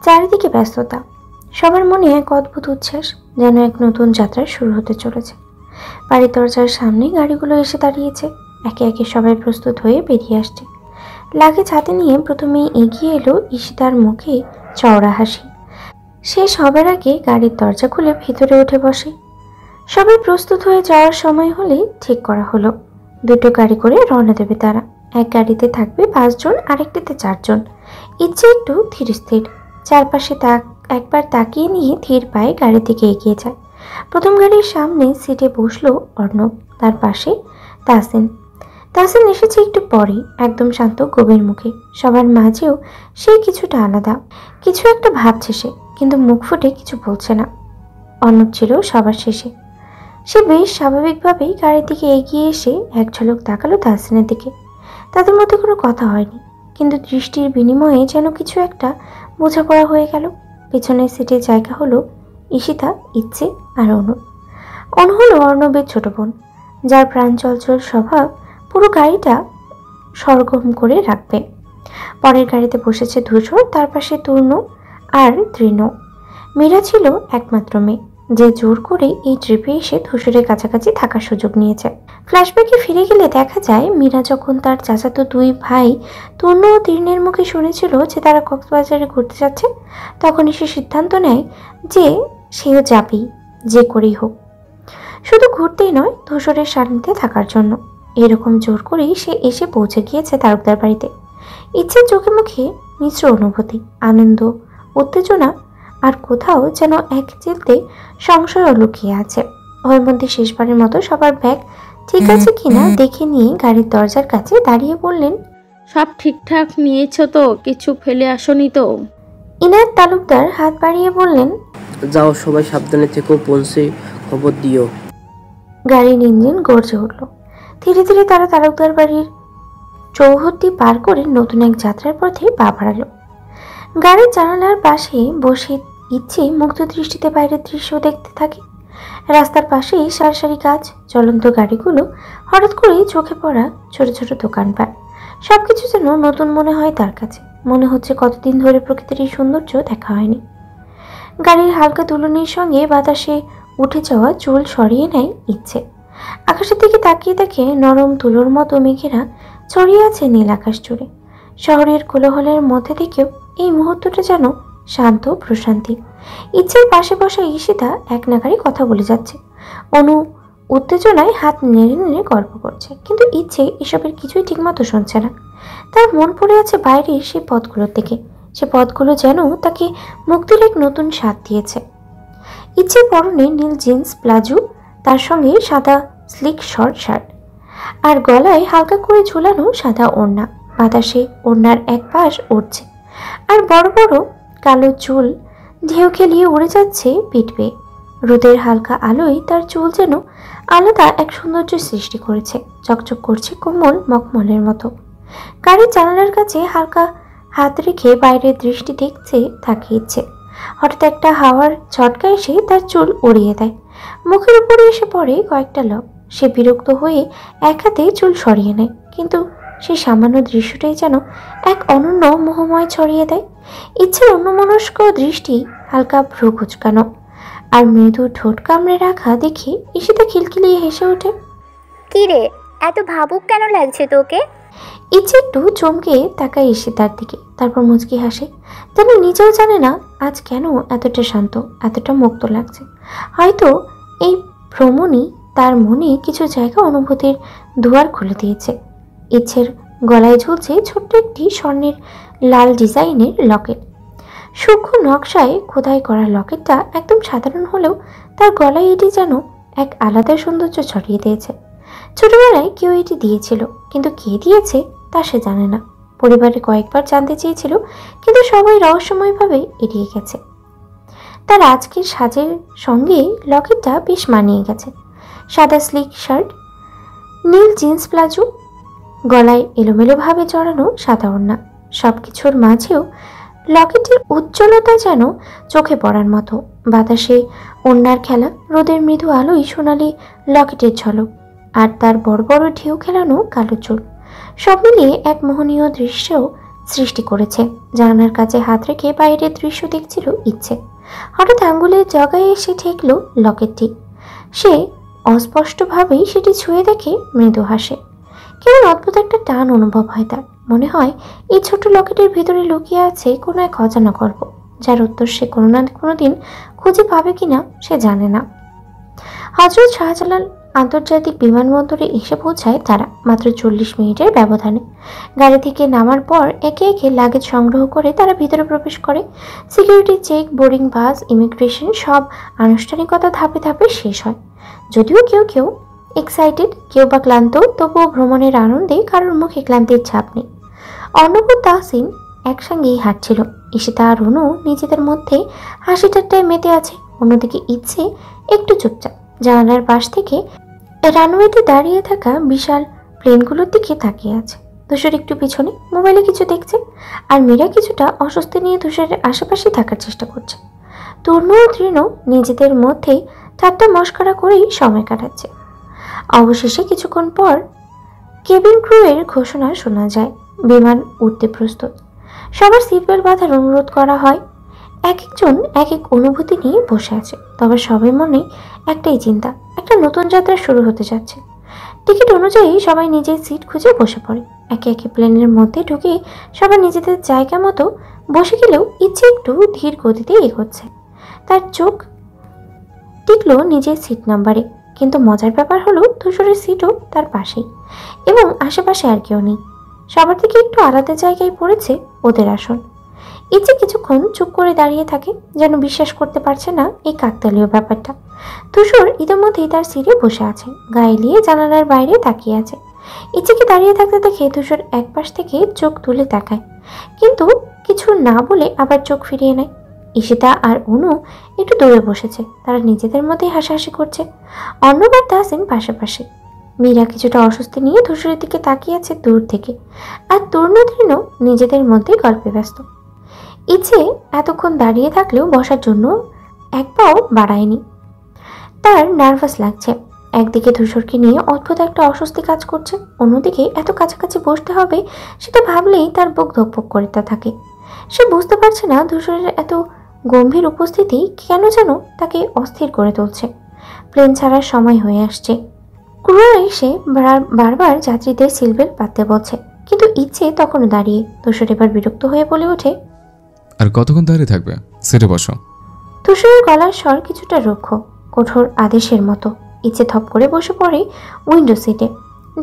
চারিদিকে ব্যস্ততা, সবার মনে এক অদ্ভুত উচ্ছ্বাস, যেন এক নতুন যাত্রা শুরু হতে চলেছে। বাড়ির দরজার সামনে গাড়িগুলো এসে দাঁড়িয়েছে, একে একে সবাই প্রস্তুত হয়ে বেরিয়ে আসছে। লাগেজ হাতে নিয়ে প্রথমেই এগিয়ে এলো ঈশিতার মুখে চওড়া হাসি। সে সবার আগে গাড়ির দরজা খুলে ভিতরে উঠে বসে। সবাই প্রস্তুত হয়ে যাওয়ার সময় হলে ঠিক করা হলো, দুটো গাড়ি করে রওনা দেবে তারা। এক গাড়িতে থাকবে 5 জন, আরেকটিতে 4 জন। ইচ্ছে একটু ধীর স্থির, চারপাশে একবার তাকিয়ে নিয়ে ধীর পায়ে গাড়ির দিকে এগিয়ে যায়। প্রথম গাড়ির সামনে সিটে বসলো অর্ণব, তার পাশে তাসিন। তাসিন এসেছে একটু পরে, একদম শান্ত গভীর মুখে। সবার মাঝেও সে কিছুটা আলাদা, কিছু একটা ভাবছে সে, কিন্তু মুখ ফুটে কিছু বলছে না। অর্ণব ছিল সবার শেষে। সে বেশ স্বাভাবিকভাবেই গাড়ির দিকে এগিয়ে এসে এক ঝলক তাকালো তাসিনের দিকে। তাদের মধ্যে কোনো কথা হয়নি, কিন্তু দৃষ্টির বিনিময়ে যেন কিছু একটা বোঝাপড়া হয়ে গেল। পেছনের সিটে জায়গা হলো ঈশিতা, ইচ্ছে আর অনু। অনু হলো অর্ণবের ছোট বোন, যার প্রাণ চঞ্চল স্বভাব পুরো গাড়িটা সরগরম করে রাখবে। পরের গাড়িতে বসেছে ধূসর, তার পাশে তূর্ণ আর তৃণ। মীরা ছিল একমাত্র মেয়ে, যে জোর করে এই ট্রিপে এসে ধূসরের কাছাকাছি থাকার সুযোগ নিয়েছে। ফ্ল্যাশব্যাকে ফিরে গেলে দেখা যায় মীরা যখন তার চাচাতো 2 ভাই তূর্ণ ও তৃণের মুখে শুনেছিল যে তারা কক্সবাজারে ঘুরতে যাচ্ছে, তখনই সে সিদ্ধান্ত নেয় যে সেও যাবেই, যে করেই হোক। শুধু ঘুরতেই নয়, ধূসরের সান্নিধ্যে থাকার জন্য। এরকম জোর করেই সে এসে পৌঁছে গিয়েছে তারকদার বাড়িতে। ইচ্ছের চোখে মুখে মিশ্র অনুভূতি, আনন্দ, উত্তেজনা, আর কোথাও যেন এক চিলতে সংশয় লুকিয়ে আছে। ওর মধ্যে শেষবারের মতো সবার ব্যাগ ঠিক আছে কিনা দেখে নিয়ে গাড়ির দরজার কাছে দাঁড়িয়ে বললেন, সব ঠিকঠাক নিয়েছো তো? কিছু ফেলে আসনি তো? ইনায়েত তালুকদার হাত বাড়িয়ে বললেন, যাও, সবাই সাবধানে থেকো, পৌঁছে খবর দিও। গাড়ির ইঞ্জিন গর্জে উঠল। ধীরে ধীরে তারা তালুকদার বাড়ির চৌহদ্দি পার করে নতুন এক যাত্রার পথে পা বাড়ালো। গাড়ির জানালার পাশে বসে ইচ্ছে মুগ্ধ দৃষ্টিতে বাইরের দৃশ্য দেখতে থাকে। রাস্তার পাশেই সারি সারি গাছ, চলন্ত গাড়িগুলো, হঠাৎ করেই চোখে পড়া ছোট ছোট দোকানপাট, সবকিছু যেন নতুন মনে হয় তার কাছে। মনে হচ্ছে কতদিন ধরে প্রকৃতির এই সৌন্দর্য দেখা হয়নি। গাড়ির হালকা দুলনির সঙ্গে বাতাসে উঠে যাওয়া চুল সরিয়ে নেয় ইচ্ছে। আকাশের দিকে তাকিয়ে দেখে নরম তুলোর মতো মেঘেরা ছড়িয়ে আছে নীল আকাশ জুড়ে। শহরের কোলাহলের মধ্যে থেকেও এই মুহূর্তটা যেন শান্ত প্রশান্তি। ইচ্ছের পাশে বসা ঈশিতা এক নাগারে কথা বলে যাচ্ছে। অনু উত্তেজনায় হাত নেড়ে নেড়ে গল্প করছে, কিন্তু ইচ্ছে এসবের কিছুই ঠিকমতো শুনছে না। তার মন পড়ে আছে বাইরের সেই পথগুলোর দিকে। সে পথগুলো যেন তাকে মুক্তির এক নতুন স্বাদ দিয়েছে। ইচ্ছে পরনে নীল জিন্স প্লাজো, তার সঙ্গে সাদা স্লিক শর্ট শার্ট, আর গলায় হালকা করে ঝুলানো সাদা ওড়না। বাতাসে ওড়নার এক পাশ উঠছে, আর বড় বড় কালো চুল ঢেউ খেলিয়ে উড়ে যাচ্ছে পিঠ বেয়ে। রোদের হালকা আলোয় তার চুল যেন আলাদা এক সৌন্দর্য সৃষ্টি করেছে, চকচক করছে কোমল মখমলের মতো। গাড়ির জানালার কাছে হালকা হাত রেখে বাইরের দৃষ্টি দেখতে তাকিয়েছে। হঠাৎ একটা হাওয়ার ঝটকা এসে তার চুল উড়িয়ে দেয়, মুখের উপরে এসে পড়ে কয়েকটা লোক। সে বিরক্ত হয়ে এক হাতে চুল সরিয়ে নেয়, কিন্তু সেই সামান্য দৃশ্যটাই যেন এক অনন্য মোহময় ছড়িয়ে দেয়। ইচ্ছের অন্যমনস্ক দৃষ্টি, হালকা ভ্রু কুচকানো আর মৃদু ঠোঁট কামড়ে রাখা দেখে ঈশিতা খিলখিলিয়ে হেসে ওঠে। কি রে, এত ভাবুক কেন লাগছে তোকে? ইচ্ছে একটু চমকে তাকায় ঈশিতার দিকে, তারপর মুচকি হাসে। যেন নিজেও জানে না আজ কেন এতটা শান্ত, এতটা মুক্ত লাগছে। হয়তো এই ভ্রমণই তার মনে কিছু জায়গা অনুভূতির দুয়ার খুলে দিয়েছে। ইচ্ছের গলায় ঝুলছে ছোট্ট একটি স্বর্ণের লাল ডিজাইনের লকেট। সূক্ষ্ম নকশায় খোদাই করা লকেটটা একদম সাধারণ হলেও তার গলায় এটি যেন এক আলাদা সৌন্দর্য ছড়িয়ে দিয়েছে। ছোটবেলায় কেউ এটি দিয়েছিল, কিন্তু কে দিয়েছে তা সে জানে না। পরিবারে কয়েকবার জানতে চেয়েছিল, কিন্তু সবাই রহস্যময়ভাবে এড়িয়ে গেছে। তার আজকের সাজের সঙ্গে লকেটটা বেশ মানিয়ে গেছে। সাদা স্লিক শার্ট, নীল জিন্স প্লাজো, গলায় এলোমেলোভাবে জড়ানো সাদা ওড়না, সবকিছুর মাঝেও লকেটের উজ্জ্বলতা যেন চোখে পড়ার মতো। বাতাসে ওড়নার খেলা, রোদের মৃদু আলোয় সোনালি লকেটের ঝলক, আর তার বড় বড় ঢেউ খেলানো কালো চুল, সব মিলিয়ে এক মোহনীয় দৃশ্য সৃষ্টি করেছে। জানালার কাছে হাত রেখে বাইরের দৃশ্য দেখছিল ইচ্ছে। হঠাৎ আঙ্গুলের জগায় এসে ঠেকল লকেটটি। সে অস্পষ্টভাবেই সেটি ছুঁয়ে দেখে মৃদু হাসে। কেমন অদ্ভুত একটা টান অনুভব হয় তার। মনে হয় এই ছোট লকেটের ভিতরে লুকিয়ে আছে কোনো এক অজানা গল্প, যার উত্তর সে কোনো না কোনো দিন খুঁজে পাবে কিনা সে জানে না। হযরত শাহজালাল আন্তর্জাতিক বিমানবন্দরে এসে পৌঁছায় তারা মাত্র 40 মিনিটের ব্যবধানে। গাড়ি থেকে নামার পর একে একে লাগেজ সংগ্রহ করে তারা ভিতরে প্রবেশ করে। Security check, boarding pass, immigration সব আনুষ্ঠানিকতা ধাপে ধাপে শেষ হয়। যদিও কেউ কেউ এক্সাইটেড, কেউ বা ক্লান্ত, তবুও ভ্রমণের আনন্দে কারোর মুখে ক্লান্তির ছাপ নেই। অর্ণব ও তাহসিন একসঙ্গেই হাঁটছিল। ঈশিতা আর অনু নিজেদের মধ্যে হাসি ঠাট্টায় মেতে আছে। অন্যদিকে ইচ্ছে একটু চুপচাপ জানালার পাশ থেকে রানওয়েতে দাঁড়িয়ে থাকা বিশাল প্লেনগুলোর দিকে তাকিয়ে আছে। ধূসর একটু পিছনে মোবাইলে কিছু দেখছে, আর মীরা কিছুটা অস্বস্তি নিয়ে ধূসরের আশেপাশে থাকার চেষ্টা করছে। তরুণ ও তৃণ নিজেদের মধ্যেই ঠাট্টা মস্করা করেই সময় কাটাচ্ছে। অবশেষে কিছুক্ষণ পর কেবিন ক্রু এর ঘোষণা শোনা যায়, বিমান উঠতে প্রস্তুত। সবার সিট বেল্ট বাঁধার অনুরোধ করা হয়। এক একজন এক এক অনুভূতি নিয়ে বসে আছে, তবে সবাই মনে একটাই চিন্তা, একটা নতুন যাত্রা শুরু হতে যাচ্ছে। টিকিট অনুযায়ী সবাই নিজের সিট খুঁজে বসে পড়ে। একে একে প্লেনের মধ্যে ঢুকে সবাই নিজেদের জায়গা মতো বসে গেলেও ইচ্ছে একটু ধীর গতিতে এগোচ্ছে। তার চোখ টিকলো নিজের সিট নাম্বারে, কিন্তু মজার ব্যাপার হলো ধূসরের সিটও তার পাশেই, এবং আশেপাশে আর কেউ নেই। সবার থেকে একটু আলাদা জায়গায় পড়েছে ওদের আসন। ইচ্ছে কিছুক্ষণ চুপ করে দাঁড়িয়ে থাকে, যেন বিশ্বাস করতে পারছে না এই কাকতালীয় ব্যাপারটা। ধূসর ইতিমধ্যেই তার সিটে বসে আছে, গায়ে এলিয়ে জানালার বাইরে তাকিয়ে আছে। ইচ্ছেকে দাঁড়িয়ে থাকতে দেখে ধূসর এক পাশ থেকে চোখ তুলে তাকায়, কিন্তু কিছু না বলে আবার চোখ ফিরিয়ে নেয়। ঈশিতা আর অনু একটু দূরে বসেছে, তারা নিজেদের মধ্যেই হাসাহাসি করছে। অর্ণব আর তাহসিন পাশাপাশি। মীরা কিছুটা অস্বস্তি নিয়ে ধূসরের দিকে তাকিয়ে আছে দূর থেকে, আর তরুণ তৃণ নিজেদের মধ্যেই গল্পে ব্যস্ত। ইচ্ছে এতক্ষণ দাঁড়িয়ে থাকলেও বসার জন্য এক পাও বাড়ায়নি। তার নার্ভাস লাগছে। একদিকে ধূসরকে নিয়ে অদ্ভুত একটা অস্বস্তি কাজ করছে, অন্যদিকে এত কাছাকাছি বসতে হবে সেটা ভাবলেই তার বুক ধকপক করতে থাকে। সে বুঝতে পারছে না ধূসরের এত গম্ভীর উপস্থিতি কেন যেন তাকে অস্থির করে তুলছে। প্লেন ছাড়ার সময় হয়ে আসছে। ক্রুরা এসে বারবার যাত্রীদের সিলবেল পাততে বলছে, কিন্তু ইচ্ছে তখনও দাঁড়িয়ে। ধূসর এবার বিরক্ত হয়ে বলে ওঠে, আর কতক্ষণ দাঁড়িয়ে থাকবে? সিটে বসো। ধূসরের গলার স্বর কিছুটা রুক্ষ, কঠোর আদেশের মতো। ইচ্ছে থপ করে বসে পড়ে উইন্ডো সিটে।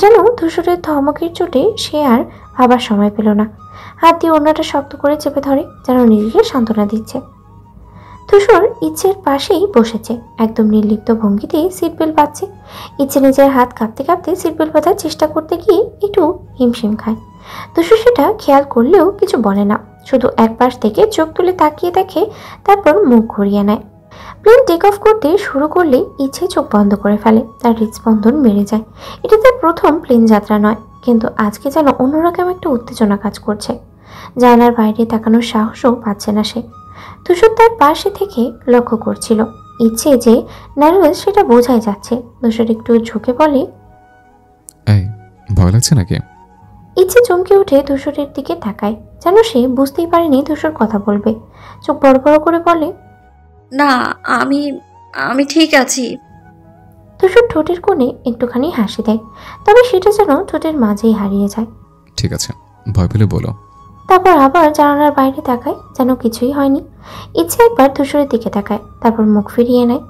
যেন ধূসরের ধমকের চোটে সে আর ভাবার সময় পেল না। হাত দিয়ে ওড়নাটা শক্ত করে চেপে ধরে, যেন নিজেকে সান্ত্বনা দিচ্ছে। ধূসর ইচ্ছের পাশেই বসেছে, একদম নির্লিপ্ত ভঙ্গিতে সিট বেল্ট বাঁধছে। ইচ্ছে নিজের হাত কাঁপতে কাঁপতে সিট বেল্ট বাঁধার চেষ্টা করতে গিয়ে একটু হিমশিম খায়। ধূসর সেটা খেয়াল করলেও কিছু বলে না, শুধু এক পাশ থেকে চোখ তুলে তাকিয়ে দেখে, তারপর মুখ ঘুরিয়ে নেয়। প্লেন টেক অফ করতে শুরু করলে ইচ্ছে চোখ বন্ধ করে ফেলে, তার হৃদস্পন্দন বেড়ে যায়। এটা তার প্রথম প্লেন যাত্রা নয়, কিন্তু আজকে যেন অন্যরকম একটা উত্তেজনা কাজ করছে। জানালার বাইরে তাকানোর সাহসও পাচ্ছে না সে। ধূসর তার পাশে থেকে লক্ষ্য করছিল। ইচ্ছে যে নার্ভাস সেটা বোঝাই যাচ্ছে। ধূসর একটু ঝুঁকে বলে, এই ভয় লাগছে নাকি? ইচ্ছে চমকে উঠে ধূসরের দিকে তাকায়, যেন সে বুঝতেই পারেনি ধূসর কথা বলবে। চোখ বড় বড় করে বলে, না, আমি আমি ঠিক আছি। ধূসর ঠোঁটের কোণে একটুখানি হাসি দেয়, তবে সেটা যেন ঠোঁটের মাঝেই হারিয়ে যায়। ঠিক আছে, ভয় পেলে বলো। তারপর আবার জানালার বাইরে তাকায়, যেন কিছুই হয়নি। ইচ্ছে একবার ধূসরের দিকে তাকায়, তারপর মুখ ফিরিয়ে নেয়।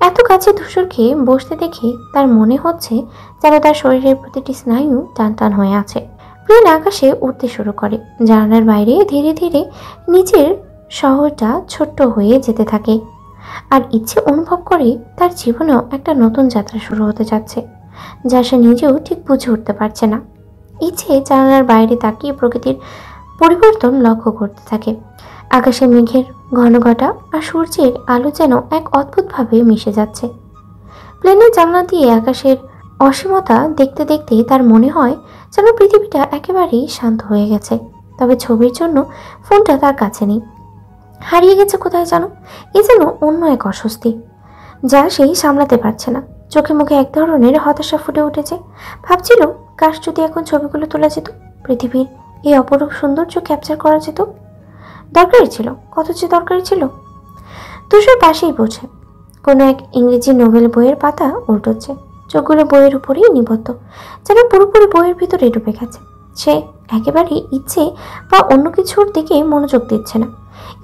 এত কাছে ধূসরকে বসতে দেখে তার মনে হচ্ছে যেন তার শরীরের প্রতিটি স্নায়ু টান টান হয়ে আছে। প্লেন আকাশে উঠতে শুরু করে, জানালার বাইরে ধীরে ধীরে নিচের শহরটা ছোট্ট হয়ে যেতে থাকে। আর ইচ্ছে অনুভব করে তার জীবনেও একটা নতুন যাত্রা শুরু হতে যাচ্ছে, যা সে নিজেও ঠিক বুঝে উঠতে পারছে না। ইচ্ছে জানালার বাইরে তাকিয়ে প্রকৃতির পরিবর্তন লক্ষ্য করতে থাকে। আকাশে মেঘের ঘনঘটা আর সূর্যের আলো যেন এক অদ্ভুতভাবে মিশে যাচ্ছে। প্লেনের জানলা দিয়ে আকাশের অসীমতা দেখতে দেখতে তার মনে হয় যেন পৃথিবীটা একেবারেই শান্ত হয়ে গেছে। তবে ছবির জন্য ফোনটা তার কাছে নেই, হারিয়ে গেছে কোথায় জানো। এ যেন অন্য এক অস্বস্তি যা সেই সামলাতে পারছে না। চোখে মুখে এক ধরনের হতাশা ফুটে উঠেছে। ভাবছিল, কাশ যদি এখন ছবিগুলো তোলা যেত, পৃথিবীর এই অপরূপ সৌন্দর্য ক্যাপচার করা যেত। দরকারি ছিল, কত যে দরকারি ছিল। ধূসর পাশেই বসে কোনো এক ইংরেজি নোবেল বইয়ের পাতা উল্টোচ্ছে। চোখগুলো বইয়ের উপরেই নিবদ্ধ, যেন পুরোপুরি বইয়ের ভিতরে ডুবে গেছে। সে একেবারেই ইচ্ছে বা অন্য কিছুর দিকে মনোযোগ দিচ্ছে না।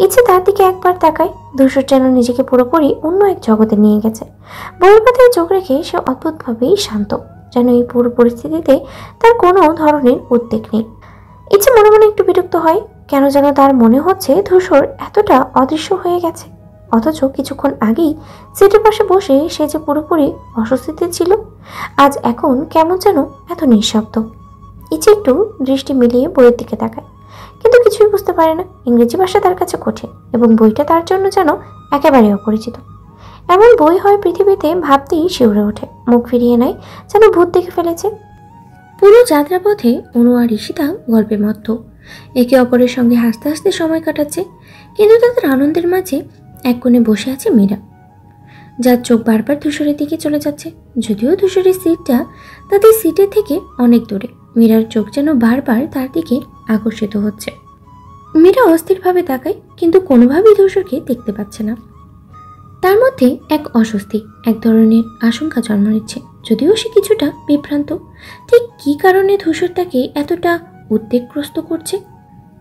ইচ্ছে তার দিকে একবার তাকায়। ধূসর যেন নিজেকে পুরোপুরি অন্য এক জগতে নিয়ে গেছে। বইয়ের পাতায় চোখ রেখে সে অদ্ভুতভাবেই শান্ত, যেন এই পুরো পরিস্থিতিতে তার কোনো ধরনের উদ্বেগ নেই। ইচ্ছে মনে মনে একটু বিরক্ত হয়। কেন যেন তার মনে হচ্ছে ধূসর এতটা অদৃশ্য হয়ে গেছে, অথচ কিছুক্ষণ আগেই সিটের পাশে বসে সে যে পুরোপুরি অস্বস্তিতে ছিল, আজ এখন কেমন যেন এত নিঃশব্দ। ইচ্ছে একটু দৃষ্টি মিলিয়ে বইয়ের দিকে তাকায়, কিন্তু কিছুই বুঝতে পারে না। ইংরেজি ভাষা তার কাছে কঠিন এবং বইটা তার জন্য যেন একেবারে অপরিচিত। এমন বই হয় পৃথিবীতে ভাবতেই শিউরে ওঠে, মুখ ফিরিয়ে নেয় যেন ভূত দেখে ফেলেছে। পুরো যাত্রাপথে অনু আর ঈশিতা গল্পে মত্ত, একে অপরের সঙ্গে হাসতে হাসতে সময় কাটাচ্ছে। কিন্তু তাদের আনন্দের মাঝে এক কোণে বসে আছে মীরা, যার চোখ বারবার ধূসরের দিকে চলে যাচ্ছে। যদিও ধূসরের সিটটা তাদের সিটের থেকে অনেক দূরে, মীরার চোখ যেন বারবার তার দিকে আকর্ষিত হচ্ছে। মীরা অস্থিরভাবে তাকায়, কিন্তু কোনোভাবেই ধূসরকে দেখতে পাচ্ছে না। তার মধ্যে এক অস্বস্তি, এক ধরনের আশঙ্কা জন্ম নিচ্ছে, যদিও সে কিছুটা বিভ্রান্ত। ঠিক কী কারণে ধূসর তাকে এতটা উদ্বেগগ্রস্ত করছে।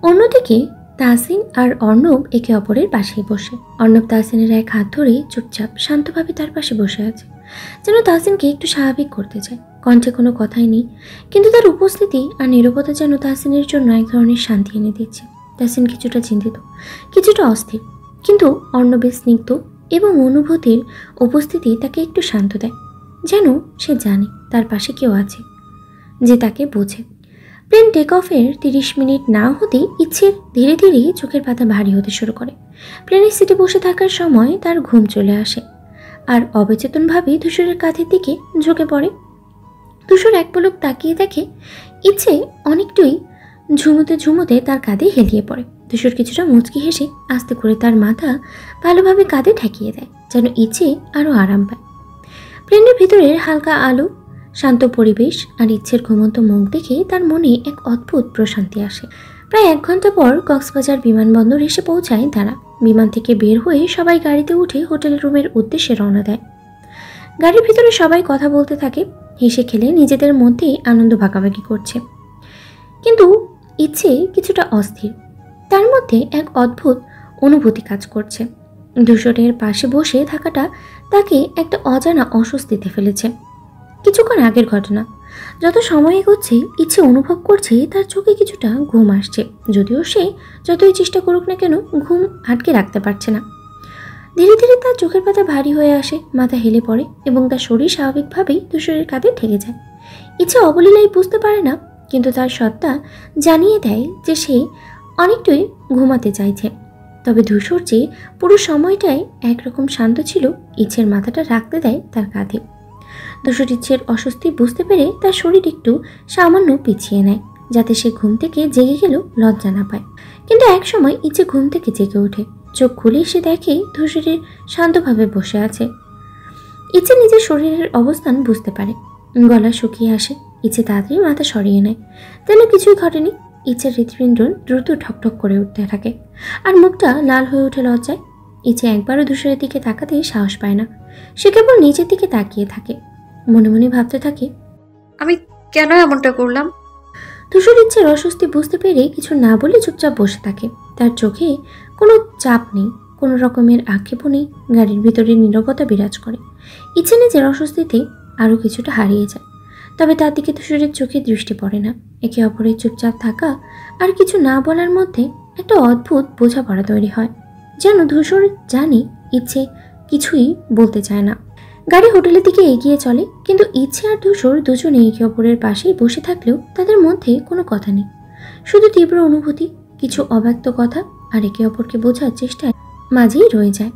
অন্যদিকে তাহসিন আর অর্ণব একে অপরের পাশেই বসে। অর্ণব তাহসিনের এক হাত ধরে চুপচাপ শান্তভাবে তার পাশে বসে আছে, যেন তাহসিনকে একটু স্বাভাবিক করতে চায়। কণ্ঠে কোনো কথাই নেই, কিন্তু তার উপস্থিতি আর নীরবতা যেন তাহসিনের জন্য এক ধরনের শান্তি এনে দিচ্ছে। তাহসিন কিছুটা চিন্তিত, কিছুটা অস্থির, কিন্তু অর্ণবের স্নিগ্ধ এবং অনুভূতির উপস্থিতি তাকে একটু শান্ত দেয়, যেন সে জানে তার পাশে কেউ আছে যে তাকে বোঝে। প্লেন টেক অফের 30 মিনিট না হতেই ইচ্ছের ধীরে ধীরে চোখের পাতা ভারী হতে শুরু করে। প্লেনের সিটে বসে থাকার সময় তার ঘুম চলে আসে আর অবচেতনভাবে ধূসরের কাঁধের দিকে ঝুঁকে পড়ে। ধূসর এক পলক তাকিয়ে দেখে ইচ্ছে অনেকটাই ঝুমুতে ঝুমুতে তার কাঁধে হেলিয়ে পড়ে। ধূসর কিছুটা মুচকি হেসে আস্তে করে তার মাথা ভালোভাবে কাঁধে ঠেকিয়ে দেয়, যেন ইচ্ছে আরও আরাম পায়। প্লেনের ভিতরের হালকা আলো, শান্ত পরিবেশ আর ইচ্ছের ঘুমন্ত মুখ দেখে তার মনে এক অদ্ভুত প্রশান্তি আসে। প্রায় 1 ঘন্টা পর কক্সবাজার বিমানবন্দর এসে পৌঁছায় তারা। বিমান থেকে বের হয়ে সবাই গাড়িতে উঠে হোটেল রুমের উদ্দেশ্যে রওনা দেয়। গাড়ির ভিতরে সবাই কথা বলতে থাকে, হেসে খেলে নিজেদের মধ্যে আনন্দ ভাগাভাগি করছে। কিন্তু ইচ্ছে কিছুটা অস্থির, তার মধ্যে এক অদ্ভুত অনুভূতি কাজ করছে। ধূসরের পাশে বসে থাকাটা তাকে একটা অজানা অস্বস্তিতে ফেলেছে। কিছুক্ষণ আগের ঘটনা, যত সময় এগোচ্ছে ইচ্ছে অনুভব করছে তার চোখে কিছুটা ঘুম আসছে, যদিও সে যতই চেষ্টা করুক না কেন ঘুম আটকে রাখতে পারছে না। ধীরে ধীরে তার চোখের পাতা ভারী হয়ে আসে, মাথা হেলে পড়ে এবং তার শরীর স্বাভাবিকভাবেই ধূসরের কাঁধে ঠেকে যায়। ইচ্ছে অবলীলায় বুঝতে পারে না, কিন্তু তার সত্তা জানিয়ে দেয় যে সে অনেকটাই ঘুমাতে চাইছে। তবে ধূসর যে পুরো সময়টাই একরকম শান্ত ছিল, ইচ্ছের মাথাটা রাখতে দেয় তার কাঁধে। ধূসর ইচ্ছের অস্বস্তি বুঝতে পেরে তার শরীর একটু সামান্য পিছিয়ে নেয়, যাতে সে ঘুম থেকে জেগে গেলেও লজ্জা না পায়। কিন্তু এক সময় ইচ্ছে ঘুম থেকে জেগে ওঠে, চোখ খুলে সে দেখে ধূসরের শান্তভাবে বসে আছে। ইচ্ছে নিজের শরীরের অবস্থান বুঝতে পারে, গলা শুকিয়ে আসে। ইচ্ছে তাড়াতাড়ি মাথা সরিয়ে নেয়, যেন কিছুই ঘটেনি। ইচ্ছের হৃৎপিণ্ড দ্রুত ঠকঠক করে উঠতে থাকে আর মুখটা লাল হয়ে ওঠে লজ্জায়। ইচ্ছে একবারও ধূসরের দিকে তাকাতে সাহস পায় না, সে কেবল নিচের দিকে তাকিয়ে থাকে, মনে মনে ভাবতে থাকে, আমি কেন এমনটা করলাম। ধূসর ইচ্ছের অস্বস্তি বুঝতে পেরে কিছু না বলে চুপচাপ বসে থাকে। তার চোখে কোনো চাপ নেই, কোনো রকমের আক্ষেপও নেই। গাড়ির ভিতরে নীরবতা বিরাজ করে। ইচ্ছে নিজের অস্বস্তিতে আরও কিছুটা হারিয়ে যায়, তবে তার দিকে ধূসরের চোখে দৃষ্টি পড়ে না। একে অপরের চুপচাপ থাকা আর কিছু না বলার মধ্যে একটা অদ্ভুত বোঝাপড়া তৈরি হয়, যেন ধূসর জানে ইচ্ছে কিছুই বলতে চায় না। গাড়ি হোটেলের দিকে এগিয়ে চলে, কিন্তু ইচ্ছে আর ধূসর দুজনে একে অপরের পাশেই বসে থাকলেও তাদের মধ্যে কোনো কথা নেই, শুধু তীব্র অনুভূতি, কিছু অব্যক্ত কথা আর একে অপরকে বোঝার চেষ্টায় মাঝেই রয়ে যায়।